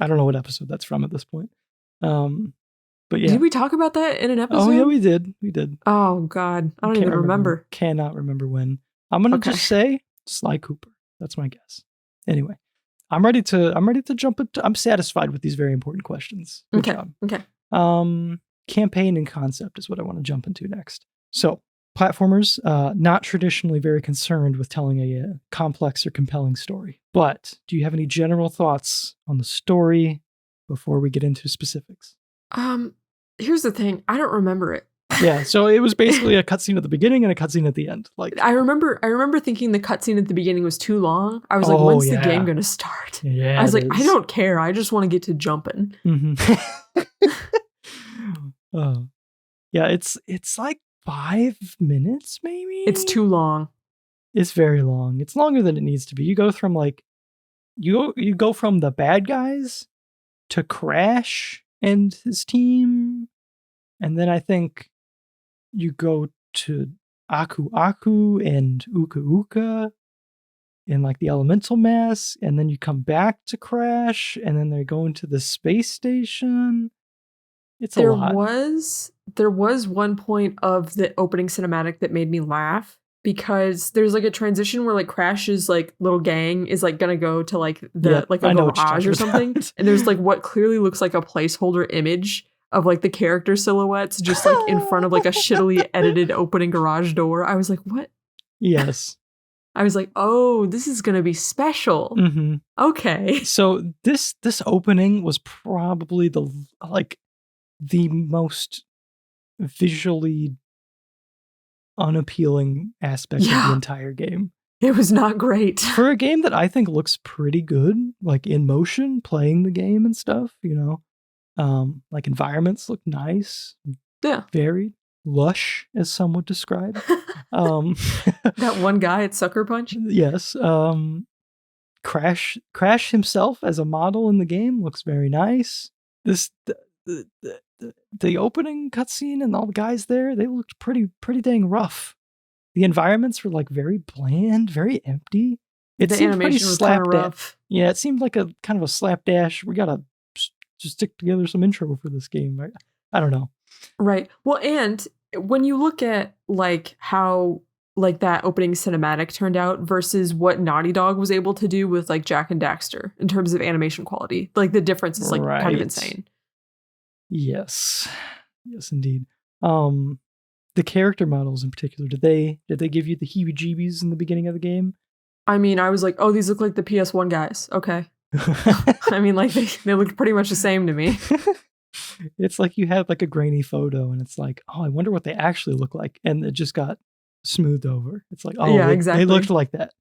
I don't know what episode that's from at this point. But yeah. Did we talk about that in an episode? Oh yeah, we did. We did. Oh God, I don't even remember. Cannot remember when. I'm gonna just say Sly Cooper. That's my guess. Anyway, I'm ready to jump into. I'm satisfied with these very important questions. Good job. Okay. Campaign and concept is what I want to jump into next. So, platformers, not traditionally very concerned with telling a complex or compelling story. But do you have any general thoughts on the story before we get into specifics? Here's the thing. I don't remember it. Yeah, so it was basically a cutscene at the beginning and a cutscene at the end. Like I remember thinking the cutscene at the beginning was too long. I was like, when's the game gonna start? Yeah, I was like, I don't care. I just want to get to jumping. Mm-hmm. Yeah, it's like 5 minutes, maybe. It's too long. It's very long. It's longer than it needs to be. You go from like you go from the bad guys to Crash and his team, and then I think you go to Aku Aku and Uka Uka in like the elemental mass, and then you come back to Crash, and then they're going to the space station. It's a lot. There was one point of the opening cinematic that made me laugh because there's like a transition where like Crash's like little gang is like gonna go to like the like a garage or something, and there's like what clearly looks like a placeholder image of like the character silhouettes just like in front of like a shittily edited opening garage door. I was like, what? Yes. I was like, oh, this is gonna be special. Mm-hmm. Okay. So this opening was probably the most visually unappealing aspect of the entire game. It was not great. For a game that I think looks pretty good, like in motion, playing the game and stuff, you know. Like environments look nice. Yeah. Varied. Lush, as some would describe. That one guy at Sucker Punch? Yes. Crash himself as a model in the game looks very nice. The opening cutscene and all the guys there, they looked pretty dang rough. The environments were like very bland, very empty. The animation was kind of rough. Yeah, it seemed like a kind of a slapdash. We gotta just stick together some intro for this game. Right? I don't know. Right. Well, and when you look at like how like that opening cinematic turned out versus what Naughty Dog was able to do with like Jak and Daxter in terms of animation quality, like the difference is like kind of insane. Yes, indeed. The character models in particular, did they give you the heebie-jeebies in the beginning of the game? I mean, I was like, oh, these look like the PS1 guys. Okay. I mean, like they look pretty much the same to me. It's like you have like a grainy photo and it's like, oh, I wonder what they actually look like. And it just got smoothed over. It's like, oh, yeah, exactly. They looked like that.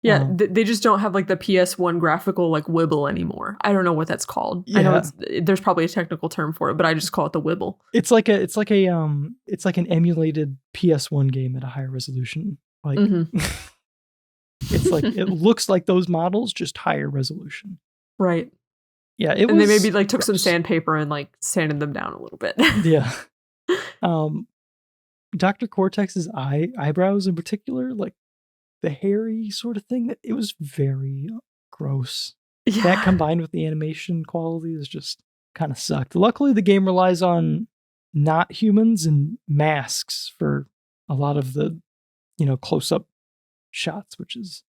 Yeah, they just don't have like the PS1 graphical like wibble anymore. I don't know what that's called. Yeah. I know there's probably a technical term for it, but I just call it the wibble. It's like an emulated PS1 game at a higher resolution. Like it's like it looks like those models, just higher resolution. Right. Yeah, they maybe like took some sandpaper and like sanded them down a little bit. Yeah. Dr. Cortex's eyebrows in particular, like the hairy sort of thing, that it was very gross. Yeah. That combined with the animation quality is just kind of sucked. Luckily, the game relies on not humans and masks for a lot of the, close-up shots, which is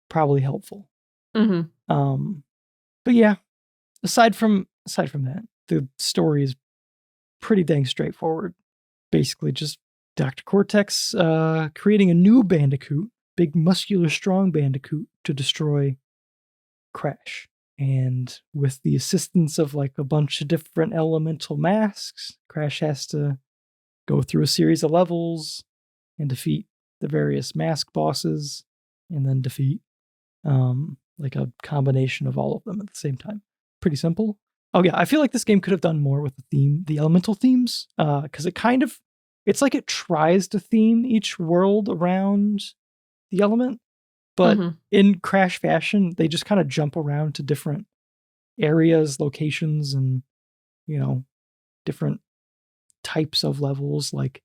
probably helpful. But yeah, aside from that, the story is pretty dang straightforward. Basically, just Dr. Cortex creating a new Bandicoot, big, muscular, strong Bandicoot, to destroy Crash. And with the assistance of like a bunch of different elemental masks, Crash has to go through a series of levels and defeat the various mask bosses, and then defeat like a combination of all of them at the same time. Pretty simple. Oh yeah, I feel like this game could have done more with the elemental themes, because it's like it tries to theme each world around the element, but in Crash fashion, they just kind of jump around to different areas, locations, and different types of levels. Like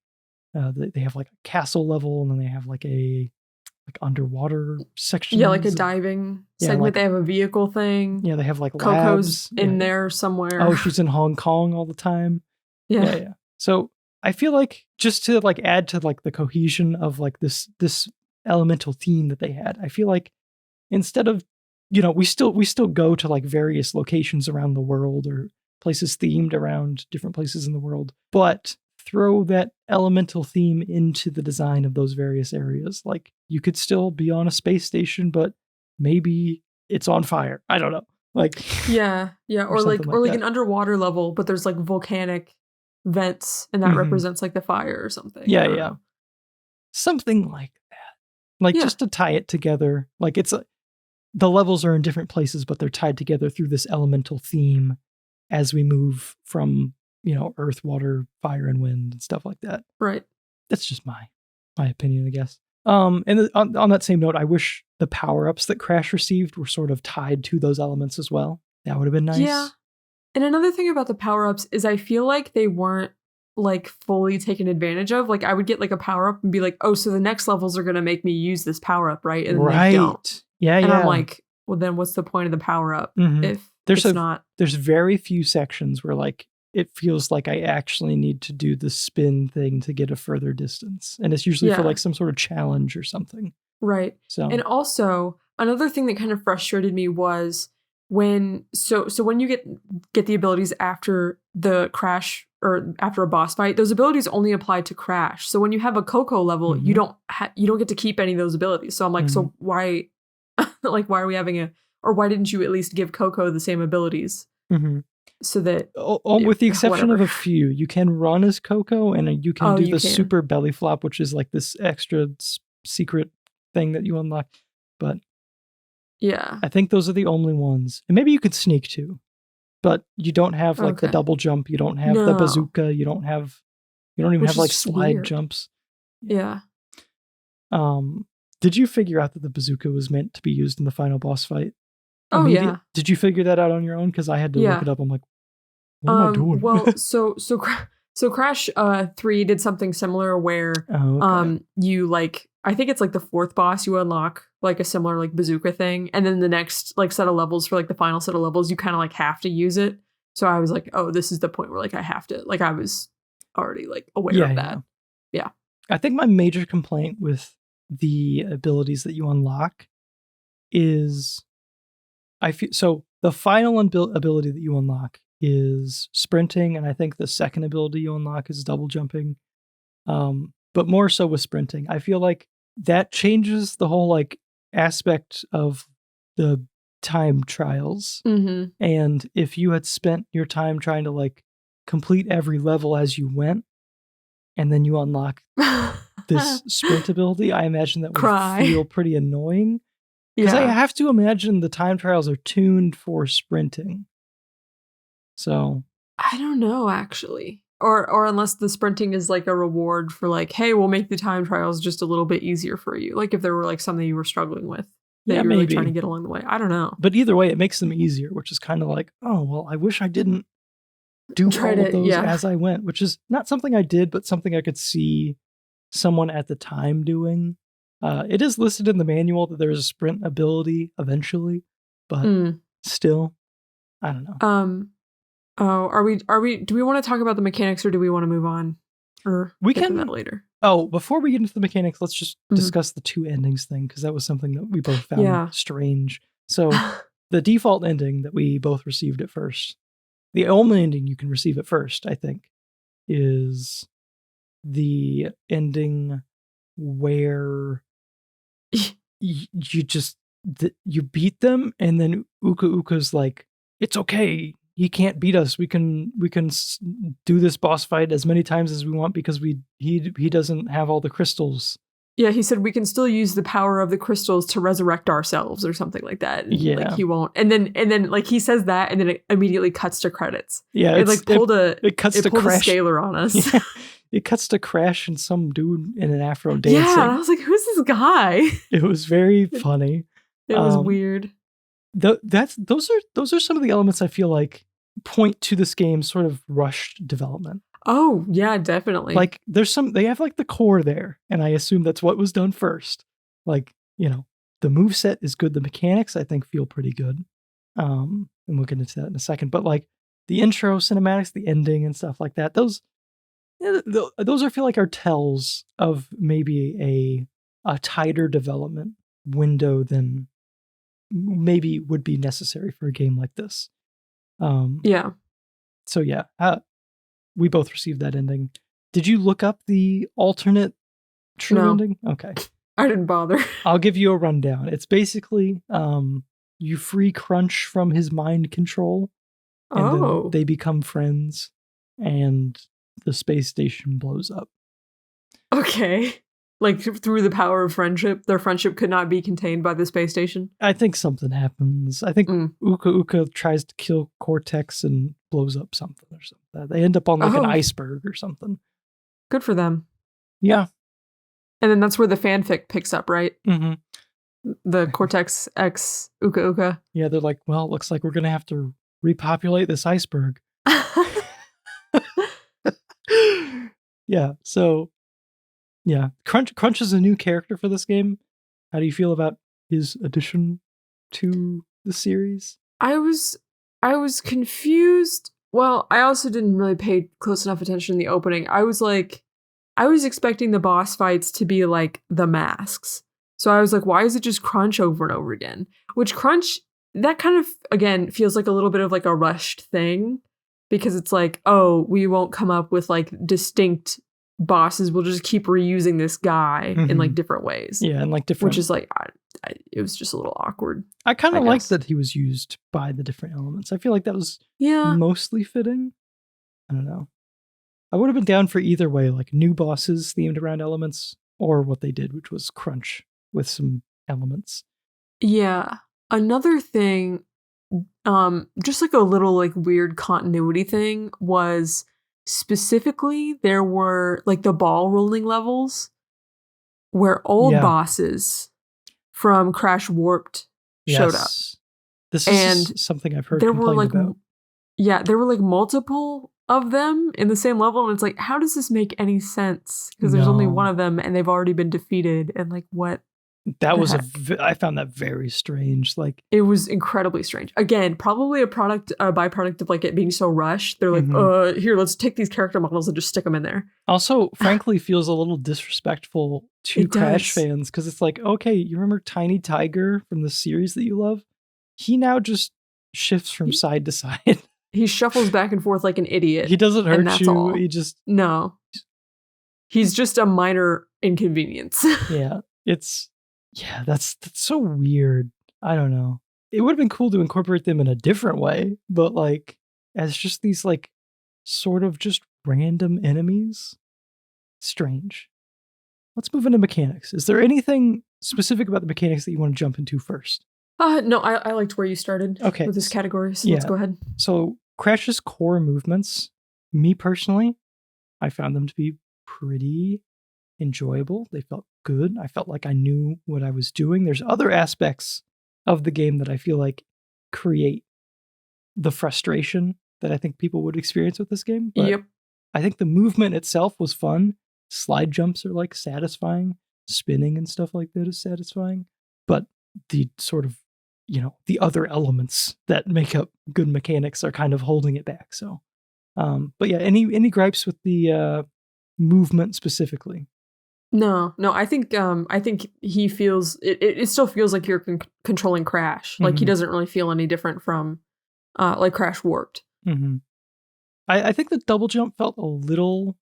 they have like a castle level, and then they have like a underwater section. Yeah, like a diving segment. Like, they have a vehicle thing. Yeah, they have like Coco's labs. in there somewhere. Oh, she's in Hong Kong all the time. Yeah. So I feel like just to like add to like the cohesion of like this elemental theme that they had, I feel like instead of we still go to like various locations around the world or places themed around different places in the world, but throw that elemental theme into the design of those various areas. Like you could still be on a space station, but maybe it's on fire. I don't know. Like or like an underwater level, but there's like volcanic vents, and that represents like the fire or something. Yeah. Something like that. Like just to tie it together. Like the levels are in different places, but they're tied together through this elemental theme as we move from earth, water, fire, and wind and stuff like that. Right. That's just my opinion, I guess. And on that same note, I wish the power-ups that Crash received were sort of tied to those elements as well. That would have been nice. Yeah. And another thing about the power-ups is I feel like they weren't like fully taken advantage of. Like I would get like a power-up and be like, oh, so the next levels are going to make me use this power-up, right? And then they don't. Yeah, and I'm like, well, then what's the point of the power-up if it's not? There's very few sections where like it feels like I actually need to do the spin thing to get a further distance. And it's usually for like some sort of challenge or something. Right. So, and also another thing that kind of frustrated me was when you get the abilities after the Crash or after a boss fight, those abilities only apply to Crash. So when you have a Coco level, you don't get to keep any of those abilities. So I'm like, so why like why are we having why didn't you at least give Coco the same abilities? So that with the exception of a few, you can run as Coco, and you can do the super belly flop, which is like this extra secret thing that you unlock. But yeah, I think those are the only ones. And maybe you could sneak too, but you don't have like the double jump. You don't have the bazooka. You don't even have like slide jumps. Yeah. Did you figure out that the bazooka was meant to be used in the final boss fight? Oh yeah. Did you figure that out on your own? Because I had to look it up. I'm like, what am I doing? Well, so Crash 3 did something similar where you like, I think it's like the fourth boss you unlock like a similar like bazooka thing, and then the next like set of levels for like the final set of levels you kind of like have to use it. So I was like, oh, this is the point where like I have to, like I was already like aware of that. Yeah. I think my major complaint with the abilities that you unlock is so the final ability that you unlock is sprinting, and I think the second ability you unlock is double jumping. But more so with sprinting. I feel like that changes the whole like aspect of the time trials. And if you had spent your time trying to like complete every level as you went, and then you unlock this sprint ability, I imagine that would feel pretty annoying. Because I have to imagine the time trials are tuned for sprinting. So I don't know, actually. Or unless the sprinting is like a reward for like, hey, we'll make the time trials just a little bit easier for you. Like if there were like something you were struggling with. that Yeah, you're really maybe. trying to get along the way. I don't know. But either way, it makes them easier, which is kind of like, oh, well, I wish I didn't do all of those as I went, which is not something I did, but something I could see someone at the time doing. It is listed in the manual that there's a sprint ability eventually, but still, I don't know. Do we want to talk about the mechanics or do we want to move on? Or we get can to that later. Oh, before we get into the mechanics, let's just discuss the two endings thing, because that was something that we both found strange. So the default ending that we both received at first, the only ending you can receive at first, I think, is the ending where you beat them, and then Uka Uka's like, it's okay, he can't beat us. We can do this boss fight as many times as we want because he doesn't have all the crystals. Yeah, he said we can still use the power of the crystals to resurrect ourselves or something like that. And, yeah, like he won't. And then like he says that, and then it immediately cuts to credits. Yeah, it pulled a Crash. scaler on us. Yeah, it cuts to Crash and some dude in an afro dancing. Yeah, and I was like, who's this guy? It was very funny. It was weird. Those are some of the elements I feel like point to this game's sort of rushed development. Oh, yeah, definitely. Like they have like the core there, and I assume that's what was done first. Like, you know, the moveset is good. The mechanics, I think, feel pretty good. And we'll get into that in a second. But like the intro cinematics, the ending and stuff like that, those I feel like are tells of maybe a tighter development window than maybe would be necessary for a game like this. Yeah. So yeah, we both received that ending. Did you look up the alternate true ending? Okay. I didn't bother. I'll give you a rundown. It's basically you free Crunch from his mind control, and then they become friends, and the space station blows up. Okay. Like through the power of friendship, their friendship could not be contained by the space station? I think something happens. I think Uka Uka tries to kill Cortex and blows up something or something. They end up on like an iceberg or something. Good for them. Yeah. And then that's where the fanfic picks up, right? Mm-hmm. The Cortex X Uka Uka. Yeah, they're like, well, it looks like we're going to have to repopulate this iceberg. Yeah, so... yeah, Crunch is a new character for this game. How do you feel about his addition to the series? I was confused. Well, I also didn't really pay close enough attention in the opening. I was expecting the boss fights to be like the masks. So I was like, why is it just Crunch over and over again? Which Crunch, that kind of, again, feels like a little bit of like a rushed thing. Because it's like, oh, we won't come up with like distinct bosses, we'll just keep reusing this guy in like different ways. Yeah, and like different, which is like it was just a little awkward. I kind of liked that he was used by the different elements. I feel like that was mostly fitting. I don't know. I would have been down for either way, like new bosses themed around elements, or what they did, which was Crunch with some elements. Yeah. Another thing, just like a little like weird continuity thing was, specifically, there were like the ball rolling levels where old bosses from Crash Warped showed up. This is something I've heard complained about. Yeah, there were like multiple of them in the same level, and it's like, how does this make any sense? Because there's only one of them, and they've already been defeated, and like what? That was I found that very strange. Like, it was incredibly strange. Again, probably a byproduct of like it being so rushed. They're like, here, let's take these character models and just stick them in there. Also, frankly, feels a little disrespectful to Crash fans, because it's like, okay, you remember Tiny Tiger from the series that you love? He now just shifts from side to side. He shuffles back and forth like an idiot. He doesn't hurt you. All. He just He's just a minor inconvenience. Yeah, that's so weird. I don't know. It would have been cool to incorporate them in a different way, but like as just these like sort of just random enemies. Strange. Let's move into mechanics. Is there anything specific about the mechanics that you want to jump into first? No, I liked where you started with this category, so let's go ahead. So Crash's core movements, me personally, I found them to be pretty enjoyable. They felt good. I felt like I knew what I was doing. There's other aspects of the game that I feel like create the frustration that I think people would experience with this game. But Yep. I think the movement itself was fun. Slide jumps are like satisfying. Spinning and stuff like that is satisfying. But the sort of, the other elements that make up good mechanics are kind of holding it back. So, but yeah, any gripes with the movement specifically? No, I think he feels it still feels like you're controlling Crash. Like he doesn't really feel any different from like Crash Warped. Mm-hmm. I think the double jump felt a little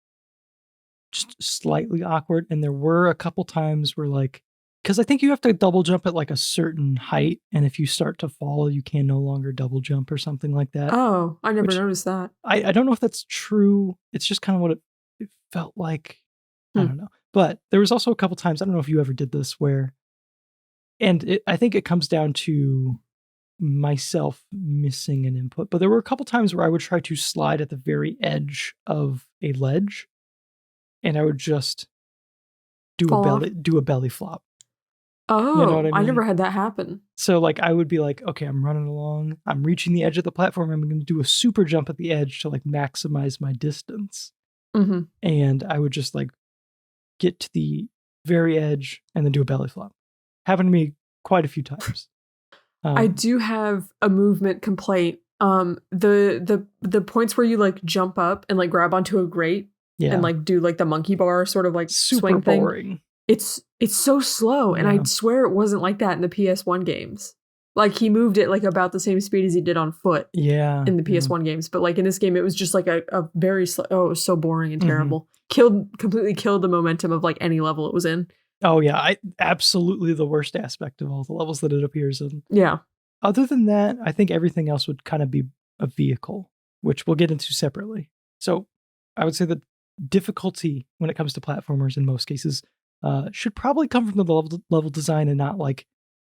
just slightly awkward, and there were a couple times where because I think you have to double jump at like a certain height, and if you start to fall, you can no longer double jump or something like that. Oh, I never noticed that. I don't know if that's true. It's just kind of what it felt like. I don't know. But there was also a couple times, I don't know if you ever did this, where, I think it comes down to myself missing an input, but there were a couple times where I would try to slide at the very edge of a ledge, and I would just do a belly flop. Oh, you know what I mean? I never had that happen. So I would be like, okay, I'm running along, I'm reaching the edge of the platform, I'm going to do a super jump at the edge to maximize my distance. Mm-hmm. And I would just get to the very edge and then do a belly flop. Happened to me quite a few times. I do have a movement complaint. The points where you jump up and grab onto a grate and do the monkey bar sort of super swing boring thing. It's so slow, and I swear it wasn't like that in the PS1 games. He moved it about the same speed as he did on foot. Yeah. In the PS1 games, but in this game, it was just a very slow. Oh, it was so boring and terrible. Completely killed the momentum of any level it was in. Oh yeah, absolutely the worst aspect of all the levels that it appears in. Yeah. Other than that, I think everything else would kind of be a vehicle, which we'll get into separately. So I would say that difficulty when it comes to platformers in most cases should probably come from the level design and not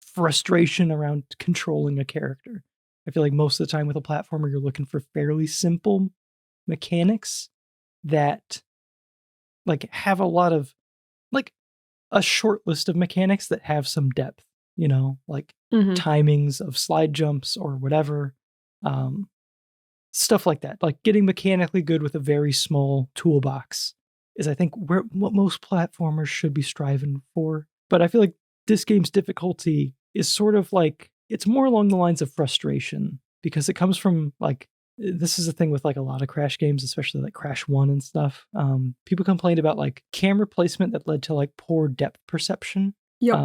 frustration around controlling a character. I feel like most of the time with a platformer, you're looking for fairly simple mechanics that have a lot of a short list of mechanics that have some depth, timings of slide jumps or whatever, stuff like that. Getting mechanically good with a very small toolbox is, I think, what most platformers should be striving for. But I feel like this game's difficulty is sort of it's more along the lines of frustration, because it comes from this is a thing with a lot of Crash games, especially Crash 1 and stuff. People complained about camera placement that led to poor depth perception. Yep.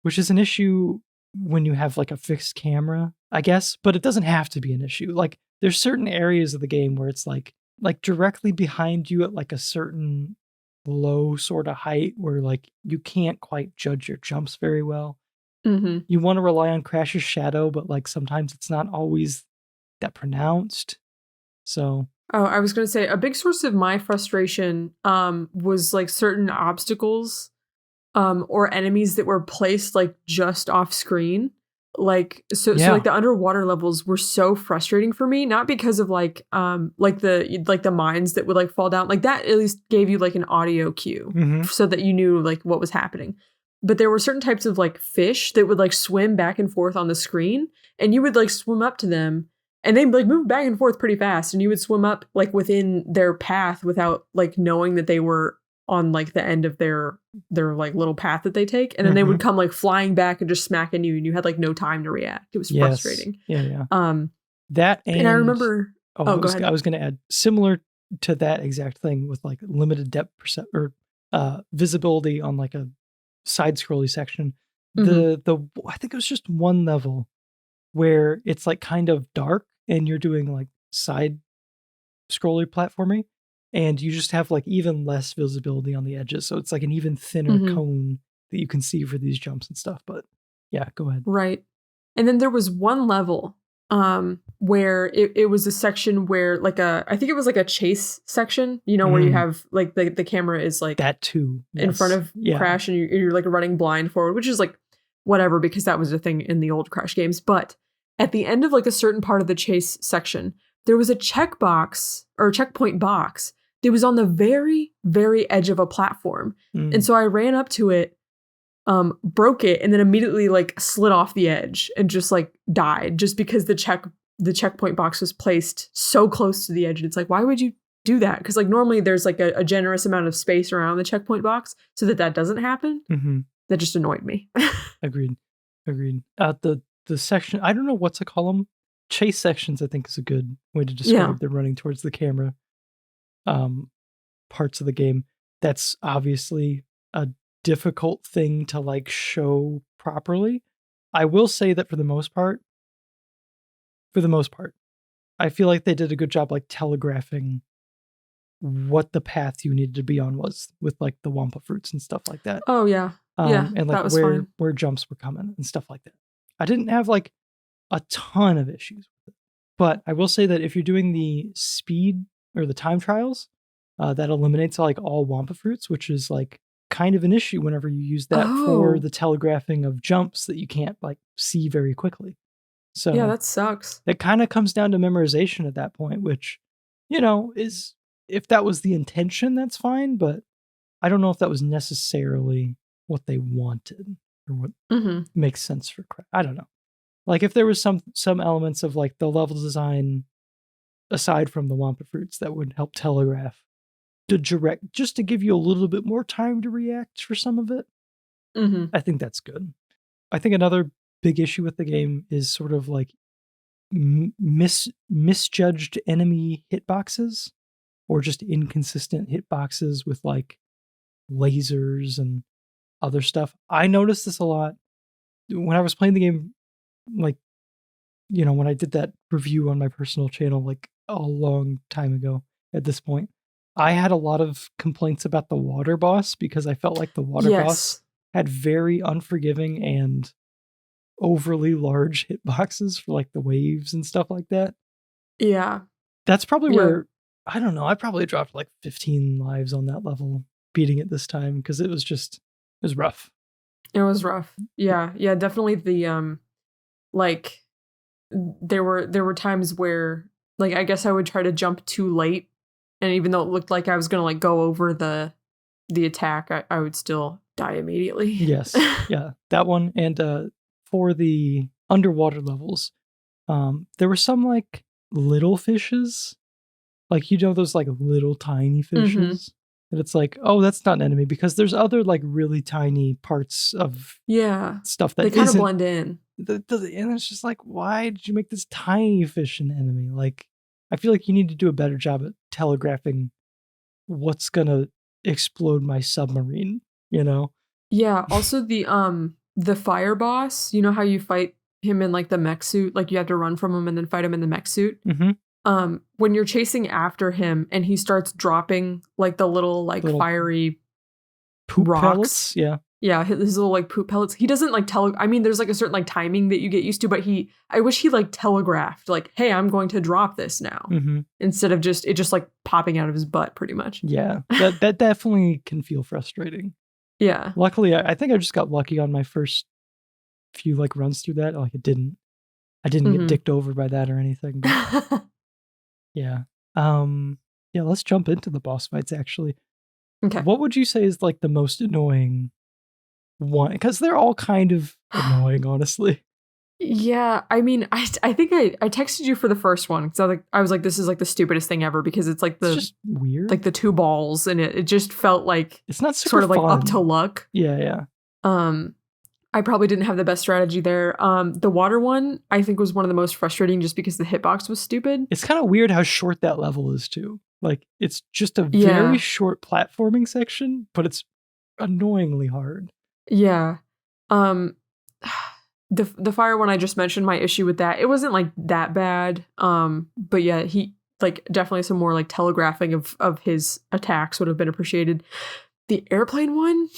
Which is an issue when you have a fixed camera, I guess, but it doesn't have to be an issue. There's certain areas of the game where it's directly behind you at a certain low sort of height where you can't quite judge your jumps very well. Mm-hmm. You want to rely on Crash's shadow, but sometimes it's not always that pronounced. So I was going to say a big source of my frustration was certain obstacles or enemies that were placed just off screen. So the underwater levels were so frustrating for me, not because of the mines that would fall down, that at least gave you an audio cue so that you knew what was happening. But there were certain types of fish that would swim back and forth on the screen, and you would swim up to them, and they move back and forth pretty fast, and you would swim up within their path without knowing that they were on the end of their little path that they take, and then they would come flying back and just smacking you, and you had no time to react. It was frustrating. Yeah. That and I remember. Go ahead. I was going to add similar to that exact thing with limited depth or visibility on a side scrolly section. The I think it was just one level where it's kind of dark and you're doing side scrolly platforming, and you just have even less visibility on the edges, so it's an even thinner cone that you can see for these jumps and stuff. But yeah, go ahead. Right. And then there was one level where it was a section where I think it was a chase section, where you have the camera is that too, yes, in front of Crash, and you're running blind forward, which is whatever, because that was a thing in the old Crash games. But at the end of a certain part of the chase section, there was a checkbox or checkpoint box it was on the very, very edge of a platform. And so I ran up to it, broke it, and then immediately like slid off the edge and just like died just because the checkpoint box was placed so close to the edge. And it's like, why would you do that? Because like normally there's like a generous amount of space around the checkpoint box so that doesn't happen. That just annoyed me. Agreed. The section, I don't know what to call them. Chase sections, I think, is a good way to describe them running towards the camera. Parts of the game. That's obviously a difficult thing to like show properly. I will say that for the most part, I feel like they did a good job like telegraphing what the path you needed to be on was with like the Wampa fruits and stuff like that. Oh yeah. And like where jumps were coming and stuff like that. I didn't have like a ton of issues with it. But I will say that if you're doing the speed or the time trials, that eliminates like all Wampa fruits, which is like kind of an issue whenever you use that for the telegraphing of jumps that you can't like see very quickly. So yeah, that sucks. It kind of comes down to memorization at that point, which, you know, is if that was the intention, that's fine. But I don't know if that was necessarily what they wanted or what makes sense for Crash. I don't know. Like if there was some elements of like the level design aside from the Wampa fruits that would help telegraph the direct, just to give you a little bit more time to react for some of it. I think that's good. I think another big issue with the game is sort of like misjudged enemy hitboxes or just inconsistent hitboxes with like lasers and other stuff. I noticed this a lot when I was playing the game, like, you know, when I did that review on my personal channel, like a long time ago at this point, I had a lot of complaints about the water boss because I felt like the water boss had very unforgiving and overly large hitboxes for like the waves and stuff like that. Yeah. That's probably where, I don't know, I probably dropped like 15 lives on that level beating it this time because it was rough. It was rough. Yeah. Yeah, definitely the like there were times where like I guess I would try to jump too late, and even though it looked like I was gonna like go over the attack, I would still die immediately. Yes. Yeah. That one. And for the underwater levels, there were some like little fishes. Like, you know, those like little tiny fishes. And it's like, oh, that's not an enemy because there's other like really tiny parts of stuff that they kind of blend in. And it's just like, why did you make this tiny fish an enemy? Like, I feel like you need to do a better job at telegraphing what's gonna explode my submarine, you know? Yeah. Also the fire boss, you know how you fight him in like the mech suit? Like you have to run from him and then fight him in the mech suit. When you're chasing after him and he starts dropping like the little fiery poop rocks. Pellets? Yeah, his little like poop pellets. He doesn't like I mean, there's like a certain like timing that you get used to, but I wish he like telegraphed like, hey, I'm going to drop this now. Instead of just like popping out of his butt pretty much. Yeah, that definitely can feel frustrating. Yeah. Luckily, I think I just got lucky on my first few like runs through that. Like I didn't get dicked over by that or anything. But yeah. Yeah, let's jump into the boss fights actually. Okay. What would you say is like the most annoying one? Because they're all kind of annoying, honestly. Yeah, I mean, I think I texted you for the first one because I was like, this is like the stupidest thing ever because it's like it's just weird, like the two balls, and it just felt like it's not super sort of fun. like up to luck. Yeah. I probably didn't have the best strategy there. The water one I think was one of the most frustrating just because the hitbox was stupid. It's kind of weird how short that level is too. Like it's just a very short platforming section, but it's annoyingly hard. Yeah. The fire one I just mentioned, my issue with that, it wasn't like that bad. But yeah, he like definitely some more like telegraphing of his attacks would have been appreciated. The airplane one,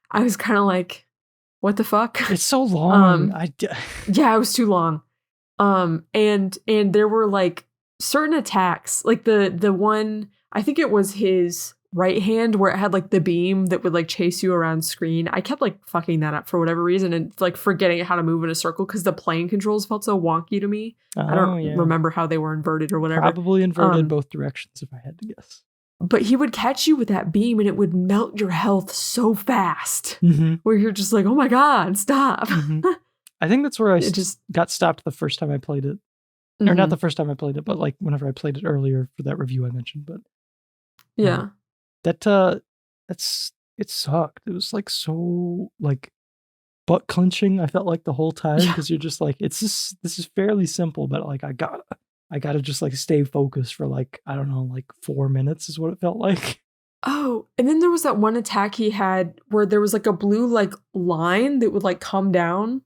I was kind of like, what the fuck? It's so long. Yeah, it was too long. And there were like certain attacks, like the one, I think it was his right hand where it had like the beam that would like chase you around screen. I kept like fucking that up for whatever reason and like forgetting how to move in a circle because the plane controls felt so wonky to me. I don't remember how they were inverted or whatever. Probably inverted both directions if I had to guess. But he would catch you with that beam and it would melt your health so fast where you're just like, oh my God, stop. I think that's where I just got stopped the first time I played it. Or not the first time I played it, but like whenever I played it earlier for that review I mentioned. But yeah. It sucked. It was like so like butt clenching. I felt like the whole time because you're just like, this is fairly simple, but like I gotta just like stay focused for like, I don't know, like 4 minutes is what it felt like. Oh, and then there was that one attack he had where there was like a blue like line that would like come down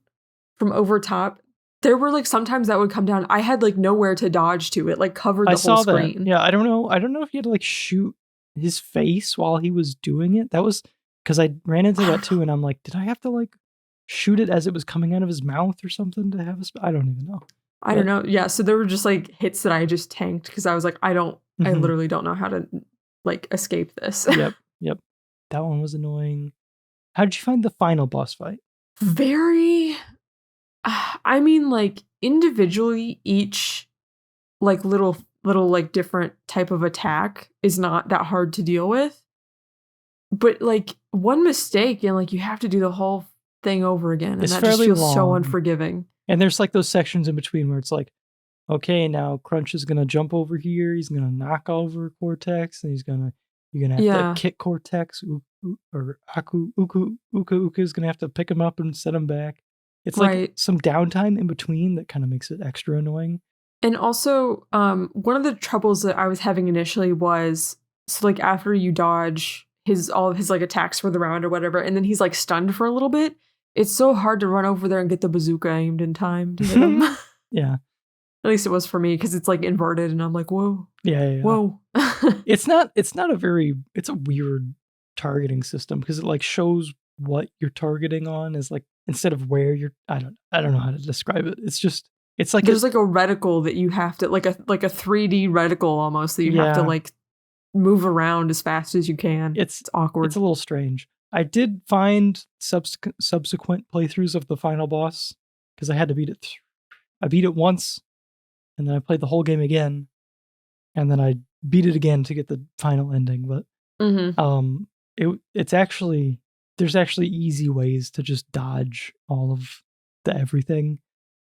from over top. There were like sometimes that would come down. I had like nowhere to dodge to. It like covered the whole screen. That. Yeah, I don't know if he had to like shoot his face while he was doing it. That was because I ran into that too, and I'm like, did I have to like shoot it as it was coming out of his mouth or something to have I don't even know. I don't know. Yeah, so there were just like hits that I just tanked because I was like, I literally don't know how to like escape this. Yep. That one was annoying. How did you find the final boss fight? Very, I mean, like individually, each like little like different type of attack is not that hard to deal with. But like one mistake and like you have to do the whole thing over again, and that just feels so unforgiving. And there's like those sections in between where it's like, okay, now Crunch is gonna jump over here. He's gonna knock over Cortex, and you're gonna have to kick Cortex, or Uka is gonna have to pick him up and set him back. It's like some downtime in between that kind of makes it extra annoying. And also, one of the troubles that I was having initially was, so like after you dodge all of his like attacks for the round or whatever, and then he's like stunned for a little bit, it's so hard to run over there and get the bazooka aimed in time to hit him. Yeah. At least it was for me because it's like inverted and I'm like, whoa. Yeah. Whoa. It's a weird targeting system because it like shows what you're targeting on is like instead of where you're I don't know how to describe it. It's like there's like a reticle that you have to like a 3D reticle almost that you have to like move around as fast as you can. It's awkward. It's a little strange. I did find subsequent playthroughs of the final boss because I had to beat it. I beat it once, and then I played the whole game again, and then I beat it again to get the final ending. But there's actually easy ways to just dodge all of the everything.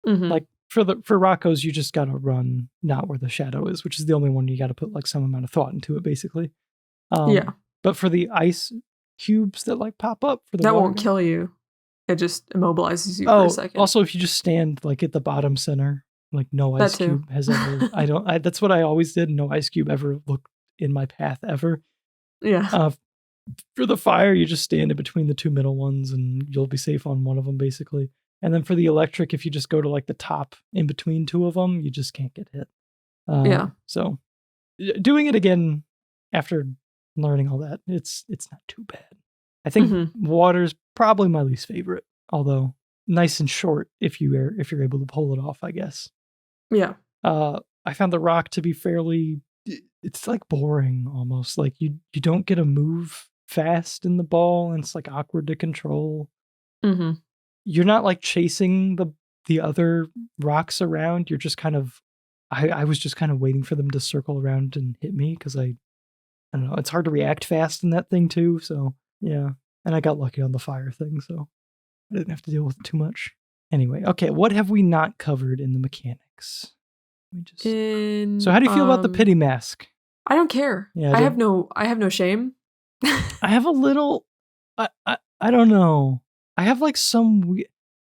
Like for Rocco's, you just gotta run not where the shadow is, which is the only one you gotta put like some amount of thought into it, basically. But for the ice cubes that like pop up for the that won't kill you. It just immobilizes you for a second. Also, if you just stand like at the bottom center, like no ice cube has ever. That's what I always did. No ice cube ever looked in my path ever. Yeah. For the fire, you just stand in between the two middle ones, and you'll be safe on one of them, basically. And then for the electric, if you just go to like the top in between two of them, you just can't get hit. So doing it again after learning all that, it's not too bad. I think water's probably my least favorite, although nice and short if you're able to pull it off, I guess. Yeah. I found the rock to be it's like boring almost. Like you don't get a move fast in the ball, and it's like awkward to control. You're not like chasing the other rocks around. You're just kind of I was just kind of waiting for them to circle around and hit me because I don't know. It's hard to react fast in that thing too. So yeah, and I got lucky on the fire thing, so I didn't have to deal with it too much. Anyway, okay, what have we not covered in the mechanics? So how do you feel about the pity mask? I don't care. Yeah, I have no shame. I have a little. I don't know. I have like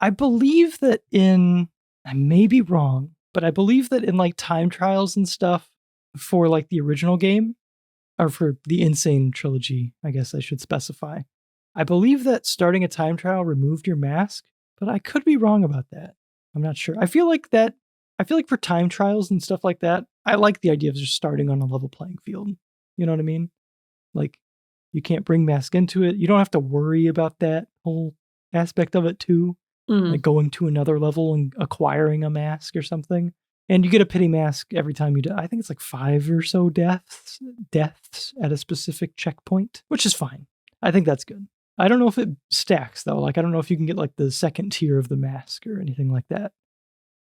I believe that I may be wrong, but I believe that in like time trials and stuff for like the original game, or for the Insane trilogy, I guess I should specify. I believe that starting a time trial removed your mask, but I could be wrong about that. I'm not sure. I feel like for time trials and stuff like that, I like the idea of just starting on a level playing field. You know what I mean? Like, you can't bring mask into it. You don't have to worry about that whole aspect of it too. Like going to another level and acquiring a mask or something. And you get a pity mask every time you die. I think it's like 5 or so deaths at a specific checkpoint, which is fine. I think that's good. I don't know if it stacks though. Like, I don't know if you can get like the second tier of the mask or anything like that.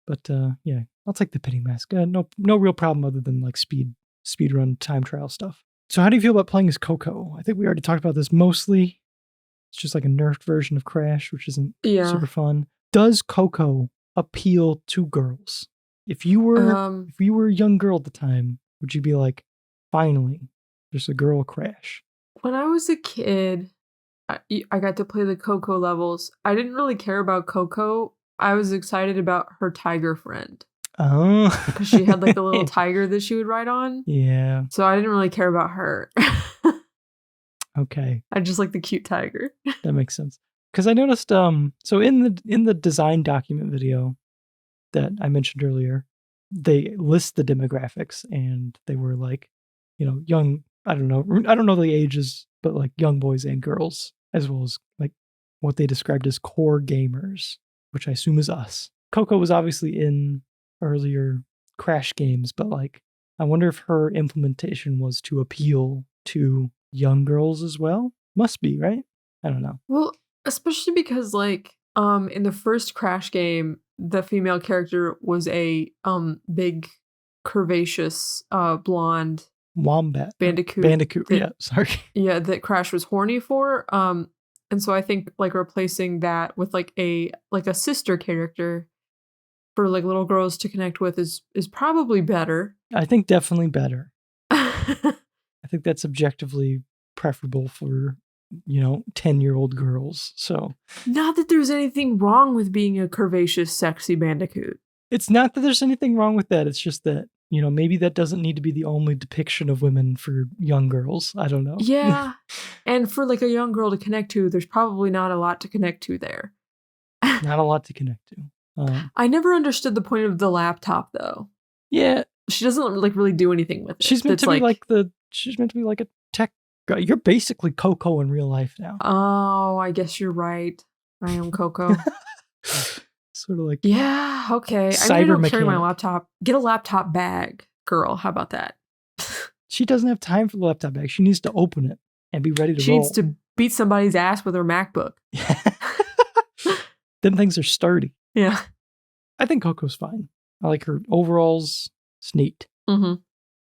But yeah, I'll take the pity mask. No real problem other than like speed run time trial stuff. So how do you feel about playing as Coco? I think we already talked about this mostly. It's just like a nerfed version of Crash, which isn't super fun. Does Coco appeal to girls? If you were a young girl at the time, would you be like, finally, there's a girl Crash? When I was a kid, I got to play the Coco levels. I didn't really care about Coco. I was excited about her tiger friend. Oh. Because she had like a little tiger that she would ride on. Yeah. So I didn't really care about her. Okay. I just like the cute tiger. That makes sense. Because I noticed, so in the design document video that I mentioned earlier, they list the demographics, and they were like, young. I don't know the ages, but like young boys and girls, as well as like what they described as core gamers, which I assume is us. Coco was obviously in earlier Crash games, but like I wonder if her implementation was to appeal to young girls as well. Must be, right? I don't know. Well, especially because like in the first Crash game, the female character was a big curvaceous blonde Wombat. Bandicoot. Yeah, sorry. Yeah, that Crash was horny for. And so I think like replacing that with like a sister character for like little girls to connect with is probably better. I think definitely better. I think that's objectively preferable for 10-year-old girls. So not that there's anything wrong with being a curvaceous, sexy Bandicoot. It's not that there's anything wrong with that. It's just that, maybe that doesn't need to be the only depiction of women for young girls. I don't know. Yeah. And for like a young girl to connect to, there's probably not a lot to connect to there. Not a lot to connect to. I never understood the point of the laptop though. Yeah. She doesn't like really do anything with it. She's meant to be like a tech guy. You're basically Coco in real life now. Oh, I guess you're right. I am Coco. Sort of like, yeah, okay. I don't carry my laptop. Get a laptop bag, girl. How about that? She doesn't have time for the laptop bag. She needs to open it and be ready to roll. She needs to beat somebody's ass with her MacBook. Them things are sturdy. Yeah. I think Coco's fine. I like her overalls. It's neat. Mm-hmm.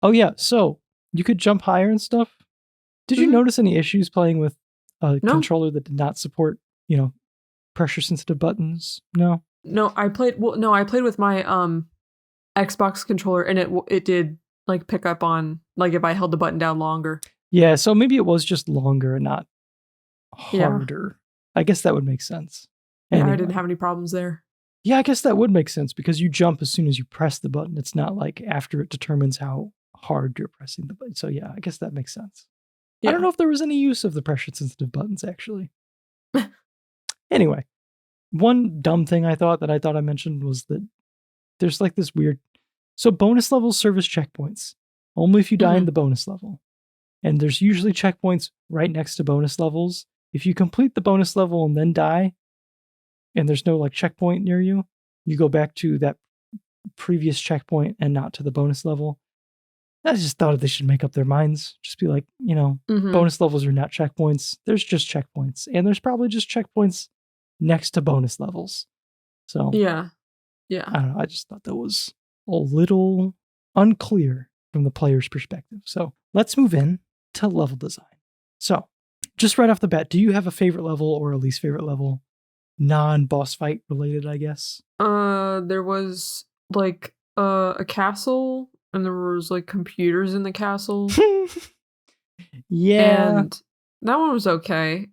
Oh yeah, so you could jump higher and stuff. Did you notice any issues playing with a controller that did not support, pressure sensitive buttons? No. No, I played with my Xbox controller, and it did like pick up on like if I held the button down longer. Yeah, so maybe it was just longer and not harder. Yeah. I guess that would make sense. Yeah, anyway. I didn't have any problems there. Yeah, I guess that would make sense because you jump as soon as you press the button. It's not like after it determines how hard you're pressing the button. So yeah, I guess that makes sense. Yeah. I don't know if there was any use of the pressure sensitive buttons actually. Anyway, one dumb thing I thought I mentioned was that there's like this weird. So bonus levels serve as checkpoints only if you die in the bonus level. And there's usually checkpoints right next to bonus levels. If you complete the bonus level and then die, and there's no like checkpoint near you, you go back to that previous checkpoint and not to the bonus level. I just thought they should make up their minds. Just be like, bonus levels are not checkpoints. There's just checkpoints. And there's probably just checkpoints next to bonus levels. So yeah. I don't know. I just thought that was a little unclear from the player's perspective. So let's move in to level design. So just right off the bat, do you have a favorite level or a least favorite level? Non-boss fight related, I guess. There was like a castle, and there was like computers in the castle. Yeah, and that one was okay.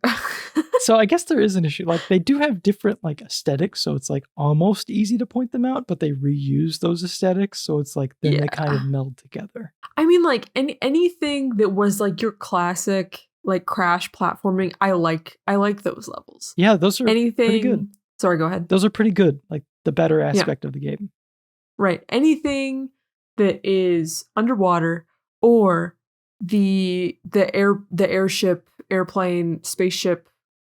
So I guess there is an issue. Like they do have different like aesthetics, so it's like almost easy to point them out, but they reuse those aesthetics, so it's like then they kind of meld together. I mean, like anything that was like your classic like Crash platforming, I like those levels. Yeah, those are pretty good. Sorry, go ahead. Those are pretty good. Like the better aspect of the game. Right. Anything that is underwater or the airship, airplane, spaceship,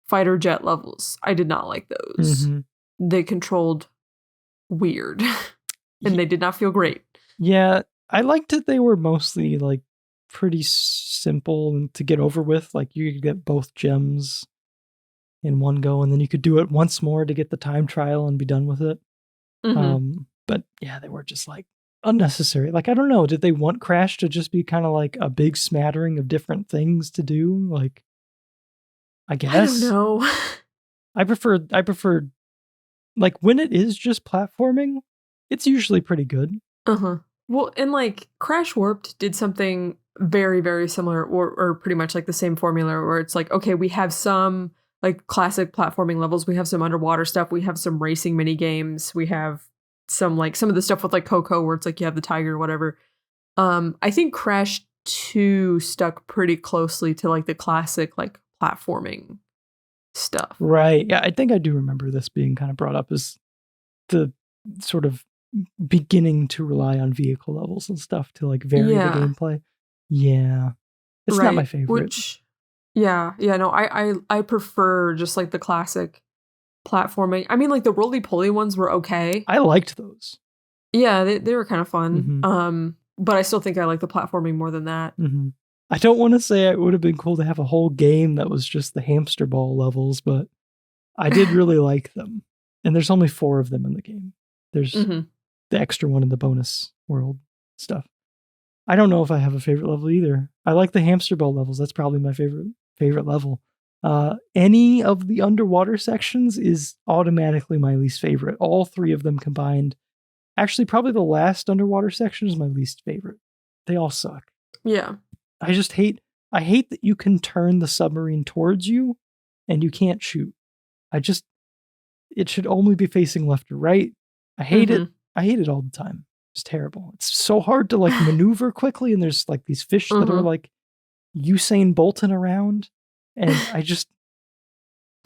fighter jet levels, I did not like those. Mm-hmm. They controlled weird and they did not feel great. Yeah, I liked that they were mostly like pretty simple and to get over with. Like you could get both gems in one go, and then you could do it once more to get the time trial and be done with it. Mm-hmm. But yeah, they were just like, unnecessary. Like, I don't know. Did they want Crash to just be kind of like a big smattering of different things to do? Like, I guess. I don't know. I prefer like when it is just platforming, it's usually pretty good. Uh-huh. Well, and like Crash Warped did something very, very similar or pretty much like the same formula where it's like, okay, we have some like classic platforming levels, we have some underwater stuff, we have some racing mini games, we have some of the stuff with like Coco where it's like you have the tiger or whatever. I think Crash 2 stuck pretty closely to like the classic like platforming stuff. Right. Yeah, I think I do remember this being kind of brought up as the sort of beginning to rely on vehicle levels and stuff to like vary the gameplay. Yeah. It's not my favorite. No, I prefer just like the classic platforming. I mean, like the roly-poly ones were okay. I liked those. Yeah, they were kind of fun. Mm-hmm. But I still think I like the platforming more than that. Mm-hmm. I don't want to say it would have been cool to have a whole game that was just the hamster ball levels, but I did really like them. And there's only 4 of them in the game. There's the extra one in the bonus world stuff. I don't know if I have a favorite level either. I like the hamster ball levels. That's probably my favorite level. Any of the underwater sections is automatically my least favorite. All 3 of them combined. Actually, probably the last underwater section is my least favorite. They all suck. Yeah. I hate that you can turn the submarine towards you and you can't shoot. It should only be facing left or right. I hate it. I hate it all the time. It's terrible. It's so hard to like maneuver quickly, and there's like these fish that are like Usain Bolton around, and I just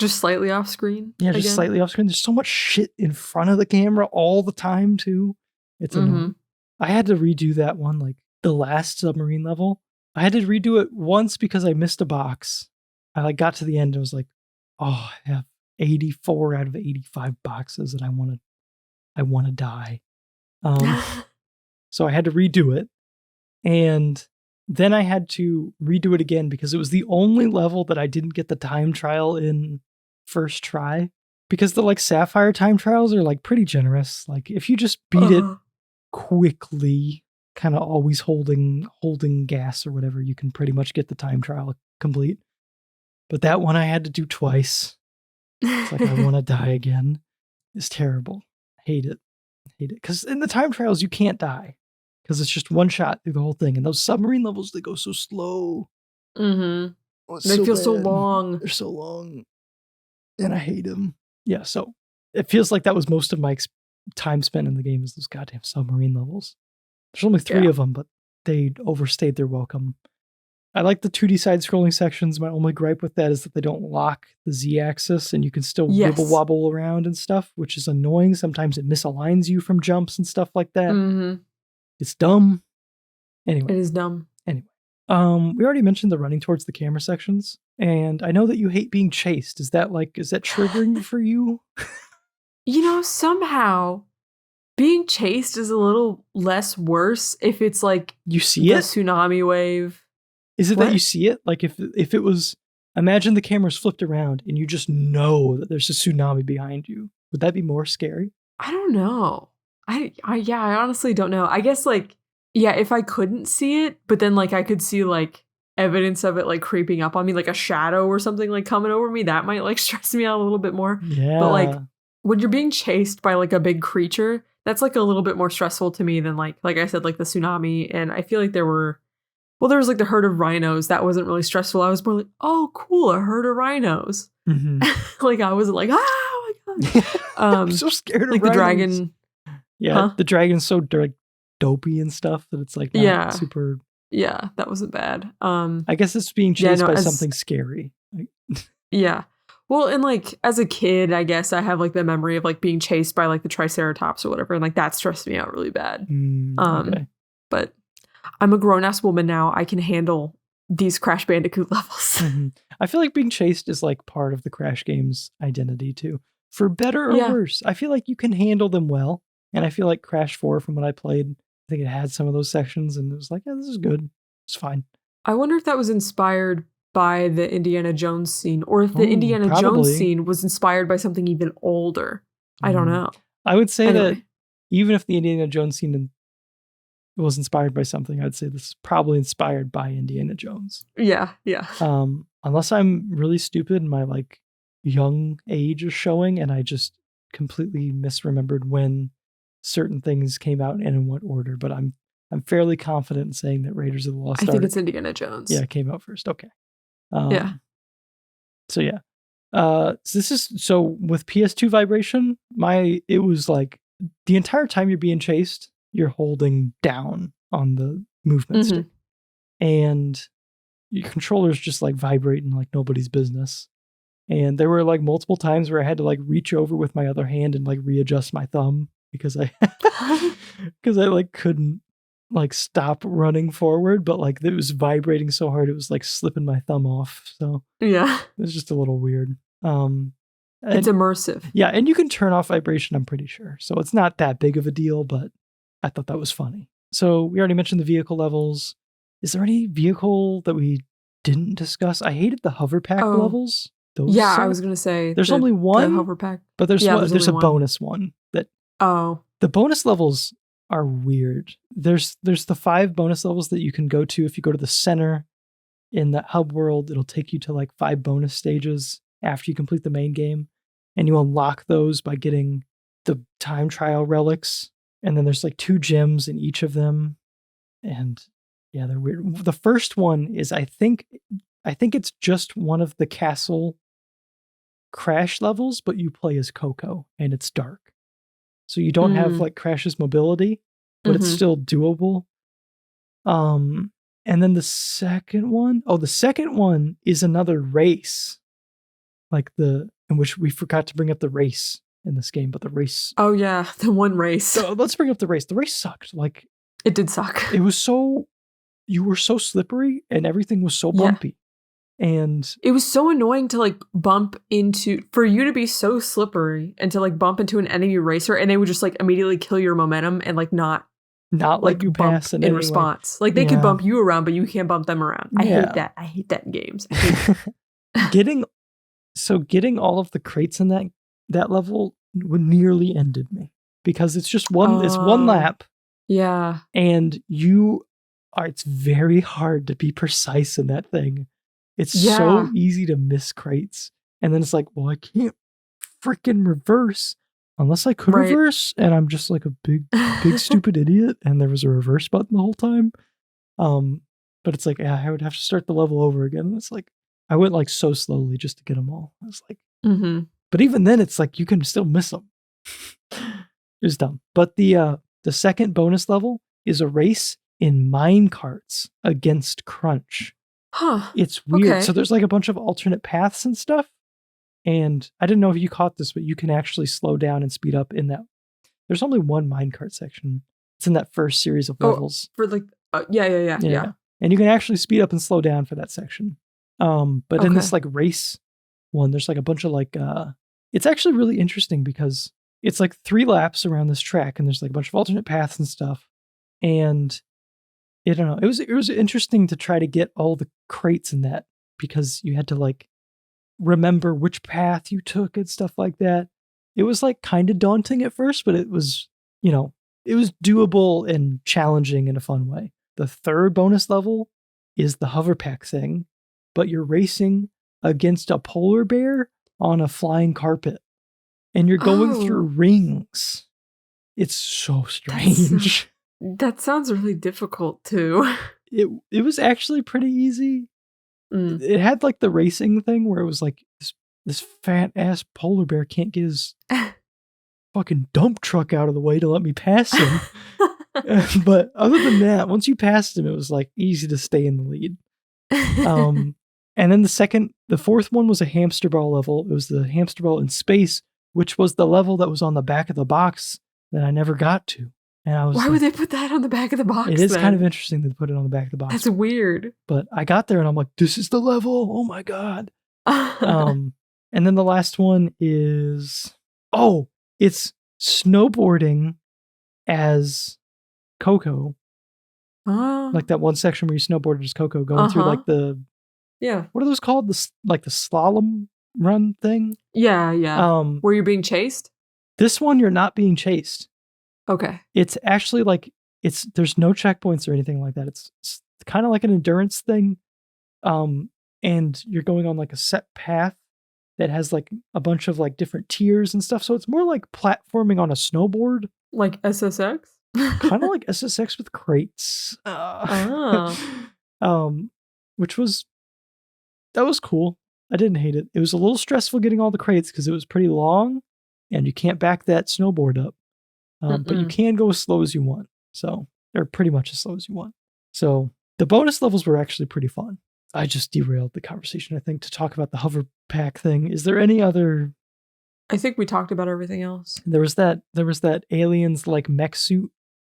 slightly off screen. Yeah, just slightly off screen. There's so much shit in front of the camera all the time too. It's annoying. I had to redo that one, like the last submarine level. I had to redo it once because I missed a box. I like got to the end and was like, oh, I have 84 out of 85 boxes and I want to die. So I had to redo it. And then I had to redo it again because it was the only level that I didn't get the time trial in first try. Because the like Sapphire time trials are like pretty generous. Like if you just beat it quickly, kind of always holding gas or whatever, you can pretty much get the time trial complete. But that one I had to do twice. It's like I want to die again. It's terrible. I hate it. Because in the time trials, you can't die. Because it's just one shot through the whole thing. And those submarine levels, they go so slow. Mm-hmm. They feel so long. They're so long. And I hate them. Yeah, so it feels like that was most of my time spent in the game is those goddamn submarine levels. There's only 3 of them, but they overstayed their welcome. I like the 2D side-scrolling sections. My only gripe with that is that they don't lock the Z-axis, and you can still wibble-wobble around and stuff, which is annoying. Sometimes it misaligns you from jumps and stuff like that. Mm-hmm. It's dumb. Anyway. It is dumb. Anyway. We already mentioned the running towards the camera sections, and I know that you hate being chased. Is that triggering for you? You know, somehow being chased is a little less worse if it's like you see a tsunami wave. Is it that you see it? Like if it was, imagine the camera's flipped around and you just know that there's a tsunami behind you. Would that be more scary? I don't know. I honestly don't know. I guess like, yeah, if I couldn't see it, but then like I could see like evidence of it like creeping up on me, like a shadow or something like coming over me, that might like stress me out a little bit more. Yeah. But like when you're being chased by like a big creature, that's like a little bit more stressful to me than like I said, like the tsunami. And I feel like there was like the herd of rhinos. That wasn't really stressful. I was more like, oh, cool, a herd of rhinos. Mm-hmm. Like I wasn't like, oh my god. I'm so scared of like rhinos. The dragon. Yeah, the dragon's so like dopey and stuff that it's like not super. Yeah, that wasn't bad. I guess it's being chased by something scary. Yeah. Well, and like as a kid, I guess I have like the memory of like being chased by like the Triceratops or whatever, and like that stressed me out really bad. Okay. But I'm a grown-ass woman now. I can handle these Crash Bandicoot levels. Mm-hmm. I feel like being chased is like part of the Crash game's identity too. For better or worse, I feel like you can handle them well. And I feel like Crash 4, from what I played, I think it had some of those sections and it was like, yeah, this is good. It's fine. I wonder if that was inspired by the Indiana Jones scene, or if the Indiana Jones scene was inspired by something even older. I don't know. I would say that even if the Indiana Jones scene was inspired by something, I'd say this is probably inspired by Indiana Jones. Yeah. Unless I'm really stupid and my like young age is showing and I just completely misremembered when certain things came out and in what order, but I'm fairly confident in saying that Raiders of the Lost Ark. I think it's Indiana Jones. Yeah, it came out first. Okay. Yeah. So yeah. So with PS2 vibration, it was like the entire time you're being chased, you're holding down on the movement stick. And your controller's just like vibrating like nobody's business. And there were like multiple times where I had to like reach over with my other hand and like readjust my thumb because I like couldn't like stop running forward, but like it was vibrating so hard it was like slipping my thumb off. So yeah, it was just a little weird. It's immersive. Yeah, and you can turn off vibration, I'm pretty sure. So it's not that big of a deal, but I thought that was funny. So we already mentioned the vehicle levels. Is there any vehicle that we didn't discuss? I hated the hover pack levels. I was going to say there's only one the hover pack, but there's a bonus one that. Oh, the bonus levels are weird. There's the 5 bonus levels that you can go to. If you go to the center in the hub world, it'll take you to like 5 bonus stages after you complete the main game, and you unlock those by getting the time trial relics. And then there's like 2 gems in each of them, and yeah, they're weird. The first one is I think it's just one of the castle Crash levels, but you play as Coco and it's dark. So you don't have like Crash's mobility, but it's still doable. And then the second one is another race. Like in which we forgot to bring up the race in this game, but the race. Oh yeah, the one race. So let's bring up the race. The race sucked. Like it did suck. It was you were so slippery and everything was so bumpy. Yeah. And it was so annoying to like for you to be so slippery and to like bump into an enemy racer and they would just like immediately kill your momentum and like not like you bump pass in response. Like they could bump you around, but you can't bump them around. I hate that. I hate that in games. Getting all of the crates in that level nearly ended me because it's just it's one lap. Yeah. And it's very hard to be precise in that thing. It's so easy to miss crates. And then it's like, well, I can't freaking reverse unless I could reverse. And I'm just like a big stupid idiot. And there was a reverse button the whole time. But it's like, I would have to start the level over again. And it's like, I went like so slowly just to get them all. I was like, but even then it's like, you can still miss them. It was dumb. But the second bonus level is a race in mine carts against Crunch. Huh. It's weird. Okay. So there's like a bunch of alternate paths and stuff. And I didn't know if you caught this, but you can actually slow down and speed up in that. There's only one minecart section. It's in that first series of levels. For like, yeah. And you can actually speed up and slow down for that section. But in this like race one, there's like a bunch of like, it's actually really interesting because it's like 3 laps around this track and there's like a bunch of alternate paths and stuff. And I don't know. It was interesting to try to get all the crates in that because you had to like remember which path you took and stuff like that. It was like kind of daunting at first, but it was doable and challenging in a fun way. The third bonus level is the hover pack thing, but you're racing against a polar bear on a flying carpet and you're going through rings. It's so strange. That sounds really difficult too. It was actually pretty easy. It had like the racing thing where it was like this fat ass polar bear can't get his fucking dump truck out of the way to let me pass him. But other than that, once you passed him, it was like easy to stay in the lead. And then the fourth one was a hamster ball level. It was the hamster ball in space, which was the level that was on the back of the box that I never got to. And I was Why would they put that on the back of the box? It is kind of interesting to put it on the back of the box. That's weird. But I got there and I'm like, this is the level. Oh my God. And then the last one is, it's snowboarding as Coco. Like that one section where you snowboarded as Coco going through like what are those called? The slalom run thing? Yeah. Where you're being chased? This one, you're not being chased. Okay. It's actually like there's no checkpoints or anything like that. It's kind of like an endurance thing. And you're going on like a set path that has like a bunch of like different tiers and stuff. So it's more like platforming on a snowboard. Like SSX? Kind of like SSX with crates. Which was cool. I didn't hate it. It was a little stressful getting all the crates because it was pretty long and you can't back that snowboard up. But you can go as slow as you want. So they're pretty much as slow as you want. So the bonus levels were actually pretty fun. I just derailed the conversation, I think, to talk about the hover pack thing. Is there any other? I think we talked about everything else. There was that aliens like mech suit.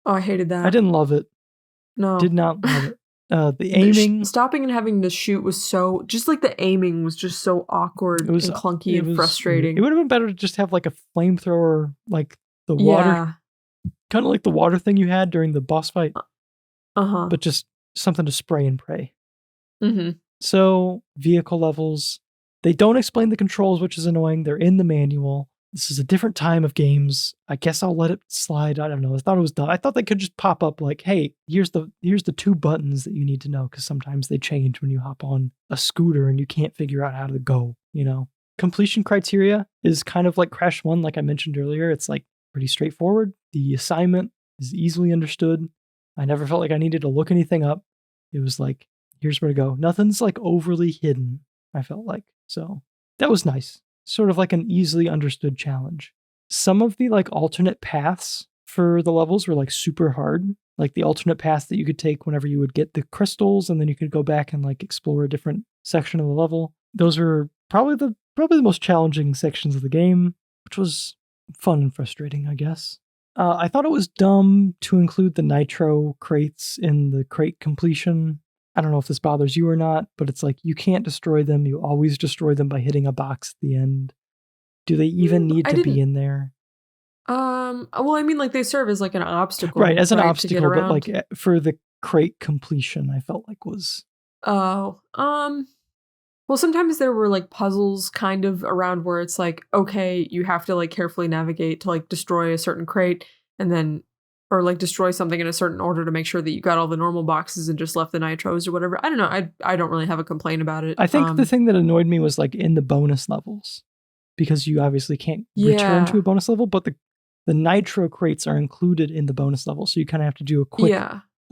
Oh, I hated that. I didn't love it. No. Did not love it. The aiming. Stopping and having to shoot was so, just like the aiming was just so awkward and clunky and frustrating. It would have been better to just have like a flamethrower, like the water, kind of like the water thing you had during the boss fight. But just something to spray and pray. So vehicle levels, they don't explain the controls, which is annoying. They're in the manual. This is a different time of games. I guess I'll let it slide. I don't know. I thought it was done. I thought they could just pop up like, hey, here's the 2 buttons that you need to know, because sometimes they change when you hop on a scooter and you can't figure out how to go, Completion criteria is kind of like Crash 1, like I mentioned earlier. It's like pretty straightforward. The assignment is easily understood. I never felt like I needed to look anything up. It was like, here's where to go. Nothing's like overly hidden, I felt like. So that was nice. Sort of like an easily understood challenge. Some of the like alternate paths for the levels were like super hard. Like the alternate path that you could take whenever you would get the crystals, and then you could go back and like explore a different section of the level. Those were probably the most challenging sections of the game, which was fun and frustrating, I guess. I thought it was dumb to include the nitro crates in the crate completion. I don't know if this bothers you or not, but it's like you can't destroy them. You always destroy them by hitting a box at the end. Do they even need to be in there? Well, I mean, like they serve as like an obstacle. Right, as an obstacle, but like for the crate completion, I felt like was... well, sometimes there were like puzzles kind of around where it's like, okay, you have to like carefully navigate to like destroy a certain crate and then, or like destroy something in a certain order to make sure that you got all the normal boxes and just left the nitros or whatever. I don't know. I don't really have a complaint about it. I think the thing that annoyed me was like in the bonus levels, because you obviously can't return to a bonus level, but the nitro crates are included in the bonus level. So you kind of have to do a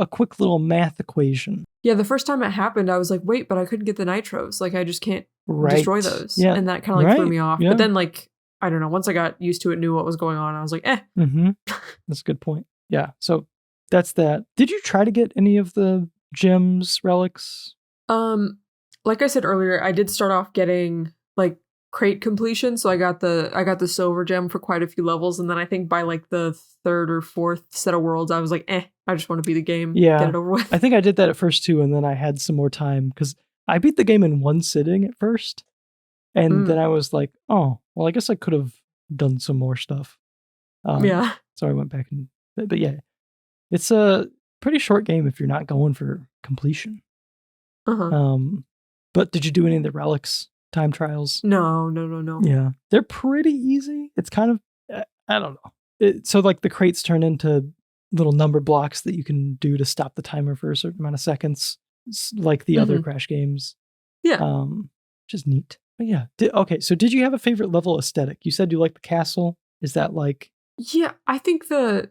quick little math equation. Yeah, the first time it happened, I was like, wait, but I couldn't get the nitros. Like, I just can't destroy those. Yeah. And that kind of like threw me off. Yeah. But then like, I don't know, once I got used to it, knew what was going on, I was like, That's a good point. Yeah, so that's that. Did you try to get any of the gems, relics? Like I said earlier, I did start off getting like crate completion, so I got the silver gem for quite a few levels, and then I think by like the 3rd or 4th set of worlds, I was like, I just want to beat the game, get it over with. I think I did that at first too, and then I had some more time because I beat the game in one sitting at first, and then I was like, oh, well, I guess I could have done some more stuff. So I went back and, but yeah, it's a pretty short game if you're not going for completion. But did you do any of the relics time trials? No. Yeah, they're pretty easy. It's kind of, I don't know. So like the crates turn into little number blocks that you can do to stop the timer for a certain amount of seconds, like the other Crash games. Yeah. Which is neat. But yeah. Okay, so did you have a favorite level aesthetic? You said you liked the castle. Is that like... Yeah, I think the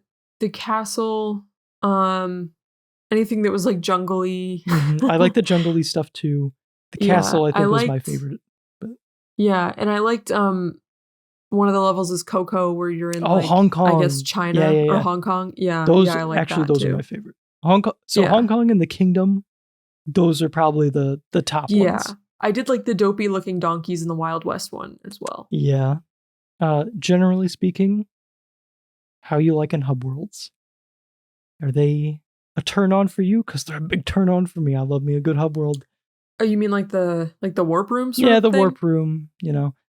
castle, anything that was like jungly. I like the jungly stuff too. The castle, I think, was my favorite. But... Yeah, and I liked one of the levels is Coco, where you're in Hong Kong. I guess China or Hong Kong. Yeah, I like actually those are my favorite. Hong Kong. So Hong Kong and the Kingdom, those are probably the top ones. Yeah, I did like the dopey looking donkeys in the Wild West one as well. Yeah. Generally speaking, how you like in hub worlds? Are they a turn on for you? Because they're a big turn on for me. I love me a good hub world. Oh, you mean like the warp room? Warp room.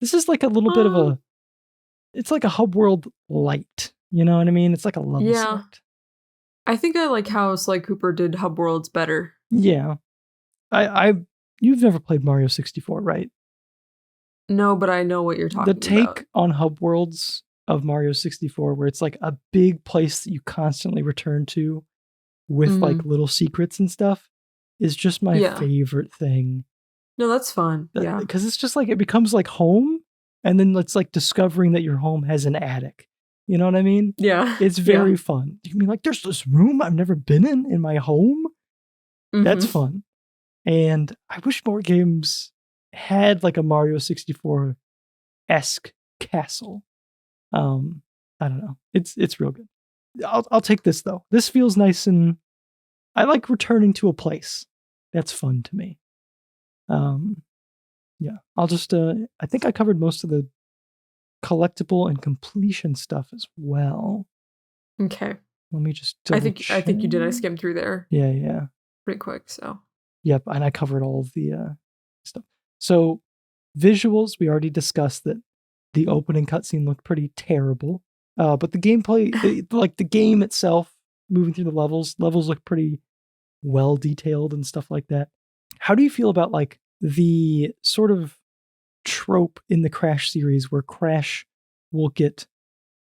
This is like a little bit of a. It's like a hub world light. You know what I mean? It's like a level select. I think I like how Sly Cooper did hub worlds better. Yeah, you've never played Mario 64, right? No, but I know what you're talking about. The take on hub worlds of Mario 64, where it's like a big place that you constantly return to, with like little secrets and stuff is just my Yeah. favorite thing. No, that's fun. Yeah. Because it's just like it becomes like home, and then it's like discovering that your home has an attic. You know what I mean? Yeah. It's very fun. You can be like, there's this room I've never been in my home. That's fun. And I wish more games had like a Mario 64-esque castle. I don't know. It's real good. I'll take this though. This feels nice, and I like returning to a place. That's fun to me. Yeah. I'll just I think I covered most of the collectible and completion stuff as well. Okay. Let me just I think you did. I skimmed through there. Yeah. Pretty quick, so. Yep, and I covered all of the stuff. So visuals, we already discussed that the opening cutscene looked pretty terrible. But the gameplay, like the game itself, moving through the levels look pretty well detailed and stuff like that. How do you feel about like the sort of trope in the Crash series where Crash will get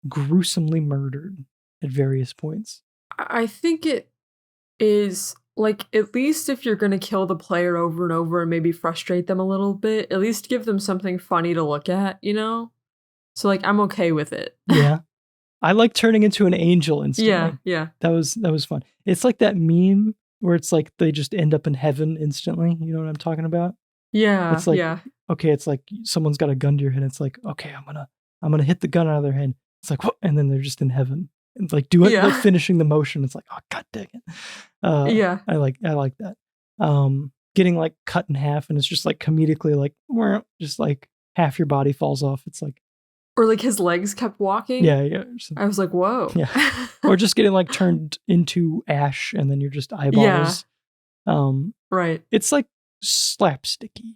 gruesomely murdered at various points? I think it is like, at least if you're going to kill the player over and over and maybe frustrate them a little bit, at least give them something funny to look at, you know? So like, I'm okay with it. Yeah. I like turning into an angel instantly. Yeah. That was fun. It's like that meme where it's like they just end up in heaven instantly. You know what I'm talking about? Yeah. It's like, okay, it's like someone's got a gun to your head. It's like, okay, I'm gonna hit the gun out of their hand. It's like, what? And then they're just in heaven. It's like like finishing the motion. It's like, oh god dang it. I like that. Getting like cut in half, and it's just like comedically like just like half your body falls off. It's like, or like his legs kept walking. Yeah. I was like, whoa. Yeah. Or just getting like turned into ash, and then you're just eyeballs. Yeah. Right. It's like slapsticky,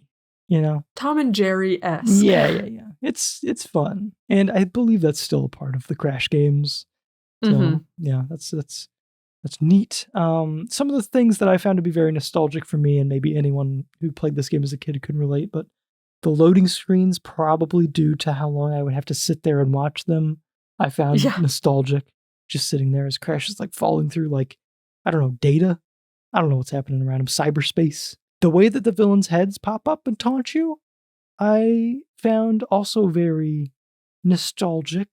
you know? Tom and Jerry-esque. Yeah. It's fun. And I believe that's still a part of the Crash games. So yeah, that's neat. Some of the things that I found to be very nostalgic for me, and maybe anyone who played this game as a kid could relate, but the loading screens, probably due to how long I would have to sit there and watch them, I found nostalgic. Just sitting there as Crash is like falling through like, I don't know, data. I don't know what's happening around him. Cyberspace. The way that the villains' heads pop up and taunt you, I found also very nostalgic.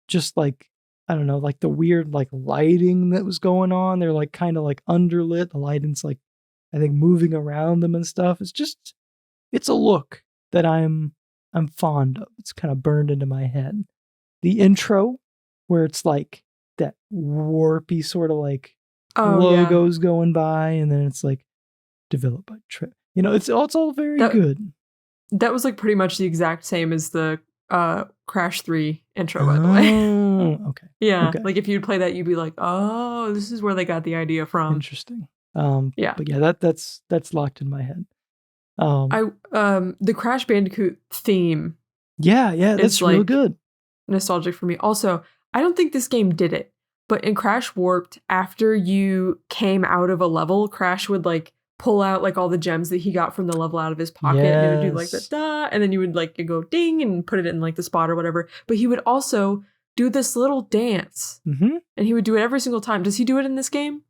Just like, I don't know, like the weird like lighting that was going on. They're like kind of like underlit. The lighting's like, I think, moving around them and stuff. It's a look that I'm fond of. It's kind of burned into my head. The intro, where it's like that warpy sort of like logos going by, and then it's like developed by Trip. You know, it's all very good. That was like pretty much the exact same as the Crash 3 intro, by the way. Okay. Yeah. Okay. Like if you'd play that, you'd be like, oh, this is where they got the idea from. Interesting. Yeah. But yeah, that's locked in my head. The Crash Bandicoot theme. Yeah, that's real like good. Nostalgic for me. Also, I don't think this game did it, but in Crash Warped, after you came out of a level, Crash would like pull out like all the gems that he got from the level out of his pocket, and it would do like the da, and then you would like go ding and put it in like the spot or whatever. But he would also do this little dance, and he would do it every single time. Does he do it in this game?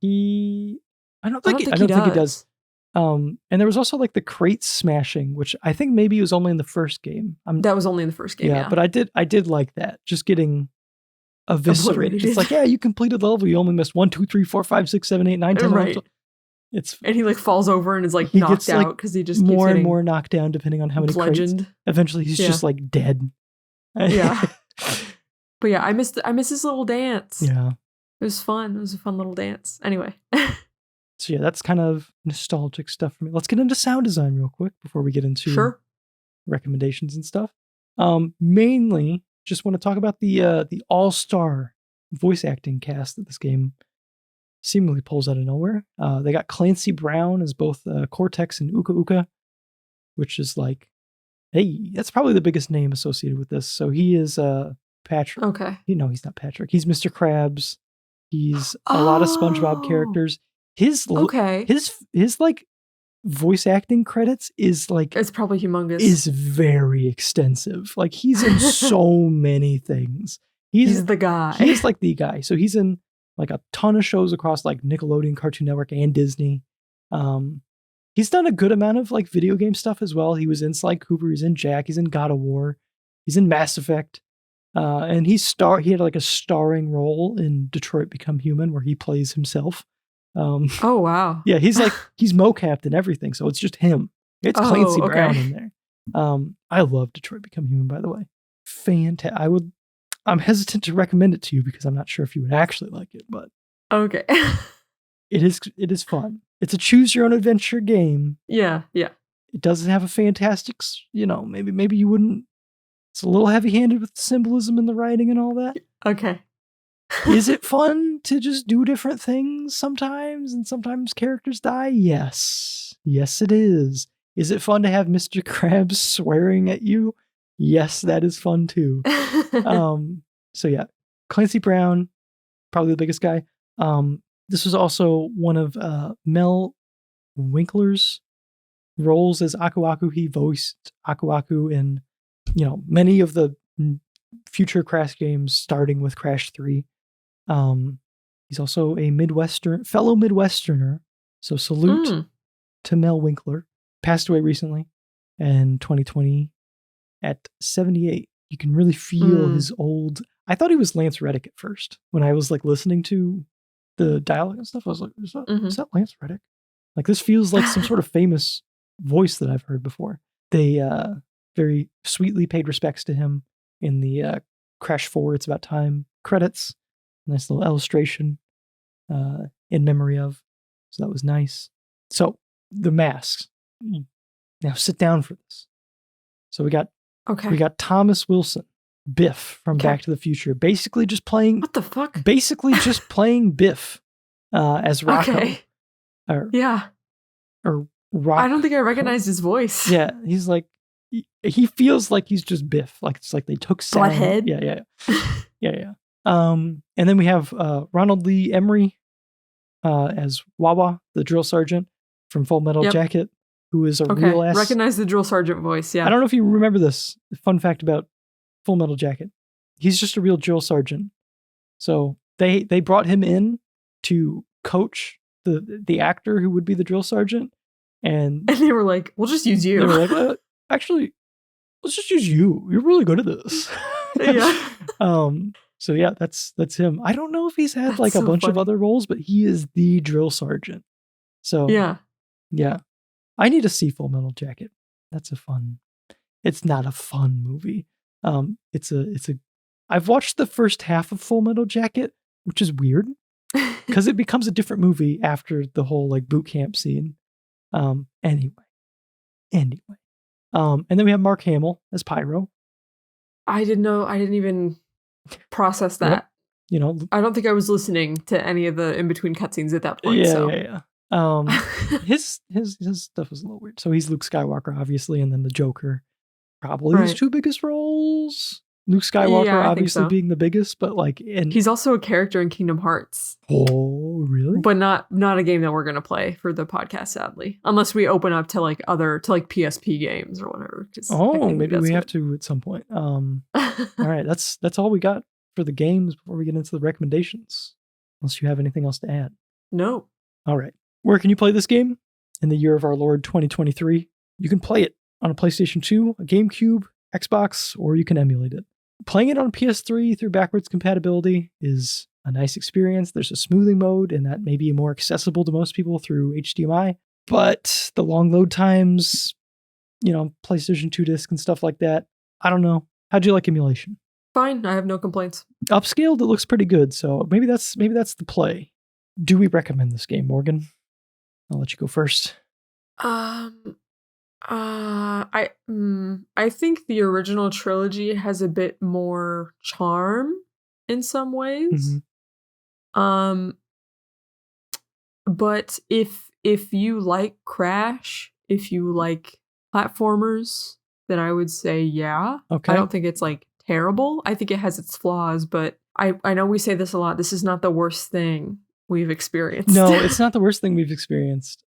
I don't think he does. And there was also like the crate smashing, which I think maybe was only in the first game. That was only in the first game. Yeah, but I did like that. Just getting eviscerated. It's like, yeah, you completed the level. You only missed 1, 2, 3, 4, 5, 6, 7, 8, 9, 10. Right. And he like falls over and is like knocked out because he just more and more knocked down depending on how many bludgeoned. Crates. Eventually, he's just like dead. Yeah. But yeah, I missed his little dance. Yeah. It was fun. It was a fun little dance. Anyway. So yeah, that's kind of nostalgic stuff for me. Let's get into sound design real quick before we get into recommendations and stuff. Mainly, just want to talk about the all-star voice acting cast that this game seemingly pulls out of nowhere. They got Clancy Brown as both Cortex and Uka Uka, which is like, hey, that's probably the biggest name associated with this. So he is Patrick. Okay. No, he's not Patrick. He's Mr. Krabs. He's a lot of SpongeBob characters. His like voice acting credits is like, it's probably humongous. Is very extensive. Like he's in so many things. He's the guy. He's like the guy. So he's in like a ton of shows across like Nickelodeon, Cartoon Network, and Disney. He's done a good amount of like video game stuff as well. He was in Sly Cooper, he's in Jack, he's in God of War, he's in Mass Effect. And he had like a starring role in Detroit Become Human where he plays himself. Oh, wow. Yeah, he's mocapped and everything, so it's just him. It's Clancy Brown in there. I love Detroit Become Human, by the way. Fantastic. I'm hesitant to recommend it to you because I'm not sure if you would actually like it, but okay. it is fun. It's a choose your own adventure game. Yeah. It doesn't have a fantastic, maybe you wouldn't. It's a little heavy-handed with the symbolism and the writing and all that. Okay. Is it fun to just do different things sometimes and sometimes characters die? Yes. Yes, it is. Is it fun to have Mr. Krabs swearing at you? Yes, that is fun too. So yeah, Clancy Brown, probably the biggest guy. This was also one of Mel Winkler's roles as Aku Aku. He voiced Aku Aku in, many of the future Crash games, starting with Crash 3. He's also a fellow Midwesterner. So salute to Mel Winkler. Passed away recently in 2020 at 78. You can really feel his old. I thought he was Lance Reddick at first when I was like listening to the dialogue and stuff. I was like, is that Lance Reddick? Like, this feels like some sort of famous voice that I've heard before. They very sweetly paid respects to him in the Crash 4 It's About Time credits. Nice little illustration in memory of. So that was nice. So the masks. Now sit down for this. So we got Thomas Wilson, Biff from Back to the Future, basically just playing. What the fuck? Basically just playing Biff as Rocco. Okay. Or Rocco. I don't think I recognized his voice. Yeah, he's like he feels like he's just Biff. Like it's like they took sound. Butthead. Yeah. And then we have Ronald Lee Emery as Wawa, the drill sergeant from Full Metal Jacket, who is a real ass. Recognize the drill sergeant voice. Yeah. I don't know if you remember this fun fact about Full Metal Jacket. He's just a real drill sergeant. So they brought him in to coach the actor who would be the drill sergeant, and they were like, "We'll just use you." They were like, "Actually, let's just use you. You're really good at this." Yeah. So yeah, that's him. I don't know if he's had like a bunch of other roles, but he is the drill sergeant. So yeah. I need to see Full Metal Jacket. It's not a fun movie. I've watched the first half of Full Metal Jacket, which is weird because it becomes a different movie after the whole like boot camp scene. Anyway. And then we have Mark Hamill as Pyro. I didn't even process that. Yep. I don't think I was listening to any of the in-between cutscenes at that point. Yeah. His stuff was a little weird. So he's Luke Skywalker, obviously, and then the Joker, probably his two biggest roles. Luke Skywalker, obviously being the biggest, but and he's also a character in Kingdom Hearts. Oh, really? But not a game that we're gonna play for the podcast, sadly, unless we open up to PSP games or whatever. Maybe we have to at some point. All right, that's all we got for the games before we get into the recommendations. Unless you have anything else to add. No. All right. Where can you play this game? In the year of our Lord 2023, you can play it on a PlayStation 2, a GameCube, Xbox, or you can emulate it. Playing it on PS3 through backwards compatibility is a nice experience. There's a smoothing mode, and that may be more accessible to most people through HDMI. But the long load times, PlayStation 2 disc and stuff like that, I don't know. How'd you like emulation? Fine, I have no complaints. Upscaled, it looks pretty good, so maybe that's the play. Do we recommend this game, Morgan? I'll let you go first. I think the original trilogy has a bit more charm in some ways. Mm-hmm. But if you like Crash, if you like platformers, then I would say yeah. Okay. I don't think it's terrible. I think it has its flaws, but I know we say this a lot. This is not the worst thing we've experienced. No, it's not the worst thing we've experienced.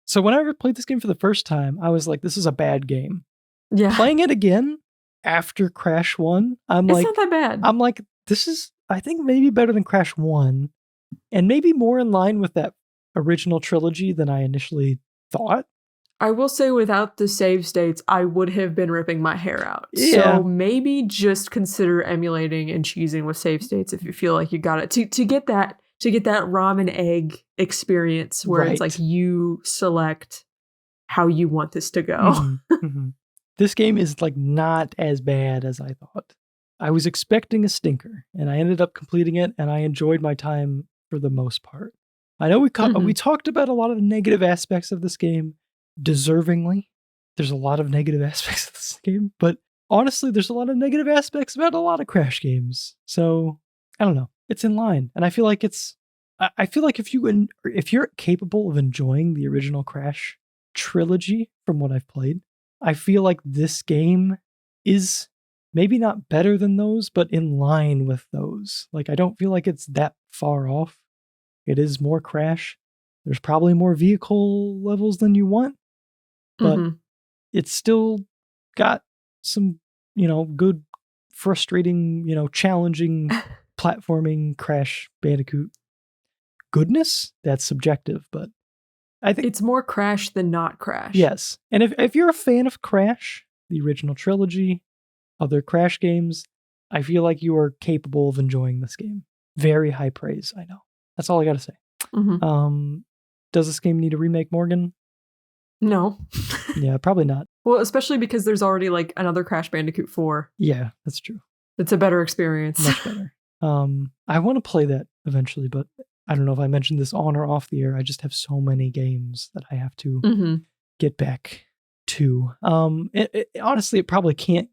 So whenever I played this game for the first time, I was like, this is a bad game. Yeah. Playing it again after Crash 1, it's not that bad. I'm like, this is, I think, maybe better than Crash 1. and maybe more in line with that original trilogy than I initially thought. I will say without the save states, I would have been ripping my hair out. Yeah. So maybe just consider emulating and cheesing with save states if you feel like you got it to get that ramen egg experience where it's Right. like you select how you want this to go. Mm-hmm. This game is like not as bad as I thought. I was expecting a stinker, and I ended up completing it, and I enjoyed my time for the most part. I know we talked about a lot of the negative aspects of this game, deservingly. There's a lot of negative aspects of this game, but honestly, there's a lot of negative aspects about a lot of Crash games. So I don't know. It's in line, and I feel like if you're capable of enjoying the original Crash trilogy from what I've played, I feel like this game is maybe not better than those, but in line with those. Like, I don't feel like it's that far off. It is more Crash. There's probably more vehicle levels than you want, but it's still got some, good, frustrating, challenging platforming Crash Bandicoot goodness. That's subjective, but I think it's more Crash than not Crash. Yes. And if you're a fan of Crash, the original trilogy, other Crash games, I feel like you are capable of enjoying this game. Very high praise, I know. That's all I got to say. Does this game need a remake, Morgan? No. Yeah, probably not. Well, especially because there's already like another Crash Bandicoot 4. Yeah, that's true. It's a better experience. Much better. I want to play that eventually, but I don't know if I mentioned this on or off the air. I just have so many games that I have to get back to. Honestly, it probably can't.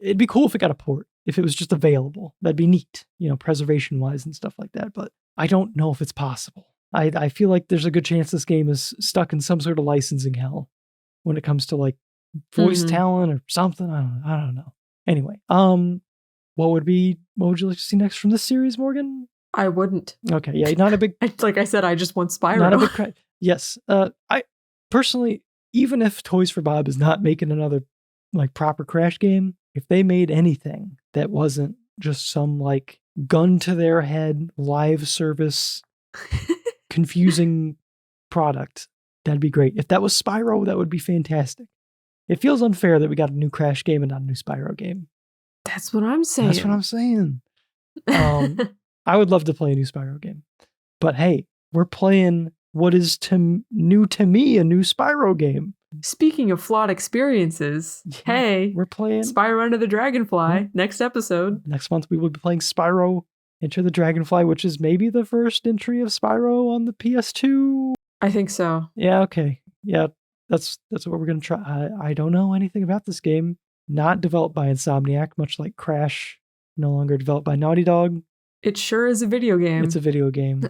It'd be cool if it got a port, if it was just available. That'd be neat, preservation wise and stuff like that. But I don't know if it's possible. I feel like there's a good chance this game is stuck in some sort of licensing hell when it comes to like voice talent or something. I don't know. Anyway, what would you like to see next from this series, Morgan? I wouldn't. Okay, yeah, not a big. Like I said, I just want Spyro. Not a big. Yes, I personally, even if Toys for Bob is not making another like proper Crash game, if they made anything that wasn't just some like gun to their head live service confusing product, that'd be great. If that was Spyro, that would be fantastic. It feels unfair that we got a new Crash game and not a new Spyro game. That's what I'm saying. That's what I'm saying. I would love to play a new Spyro game. But hey, we're playing what is new to me, a new Spyro game. Speaking of flawed experiences, hey, we're playing Spyro Enter the Dragonfly. Next episode. Next month we will be playing Spyro Enter the Dragonfly, which is maybe the first entry of Spyro on the PS2. I think so. Yeah, okay. Yeah, that's what we're going to try. I don't know anything about this game. Not developed by Insomniac, much like Crash, no longer developed by Naughty Dog. It sure is a video game. It's a video game.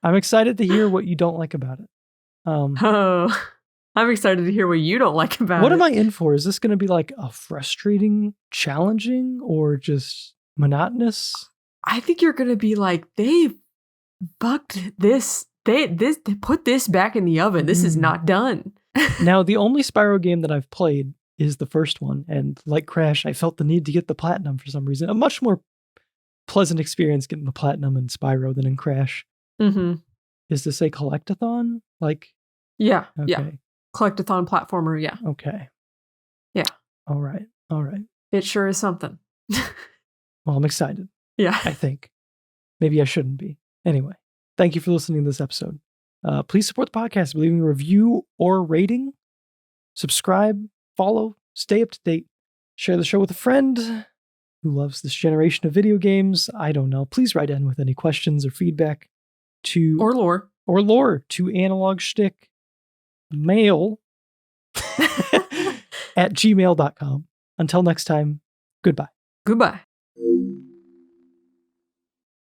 I'm excited to hear what you don't like about it. I'm excited to hear what you don't like about it. What am I in for? Is this going to be like a frustrating, challenging, or just monotonous? I think you're going to be like, they fucked this. They put this back in the oven. This is not done. Now, the only Spyro game that I've played is the first one. And like Crash, I felt the need to get the platinum for some reason. A much more pleasant experience getting the platinum in Spyro than in Crash. Is this a collectathon? Like, yeah, okay. Yeah. Collectathon platformer, yeah. Okay. Yeah. All right. It sure is something. Well, I'm excited. Yeah. I think. Maybe I shouldn't be. Anyway, thank you for listening to this episode. Please support the podcast by leaving a review or rating. Subscribe, follow, stay up to date. Share the show with a friend who loves this generation of video games. I don't know. Please write in with any questions or feedback or lore to analogschtickmail at gmail.com. Until next time, goodbye.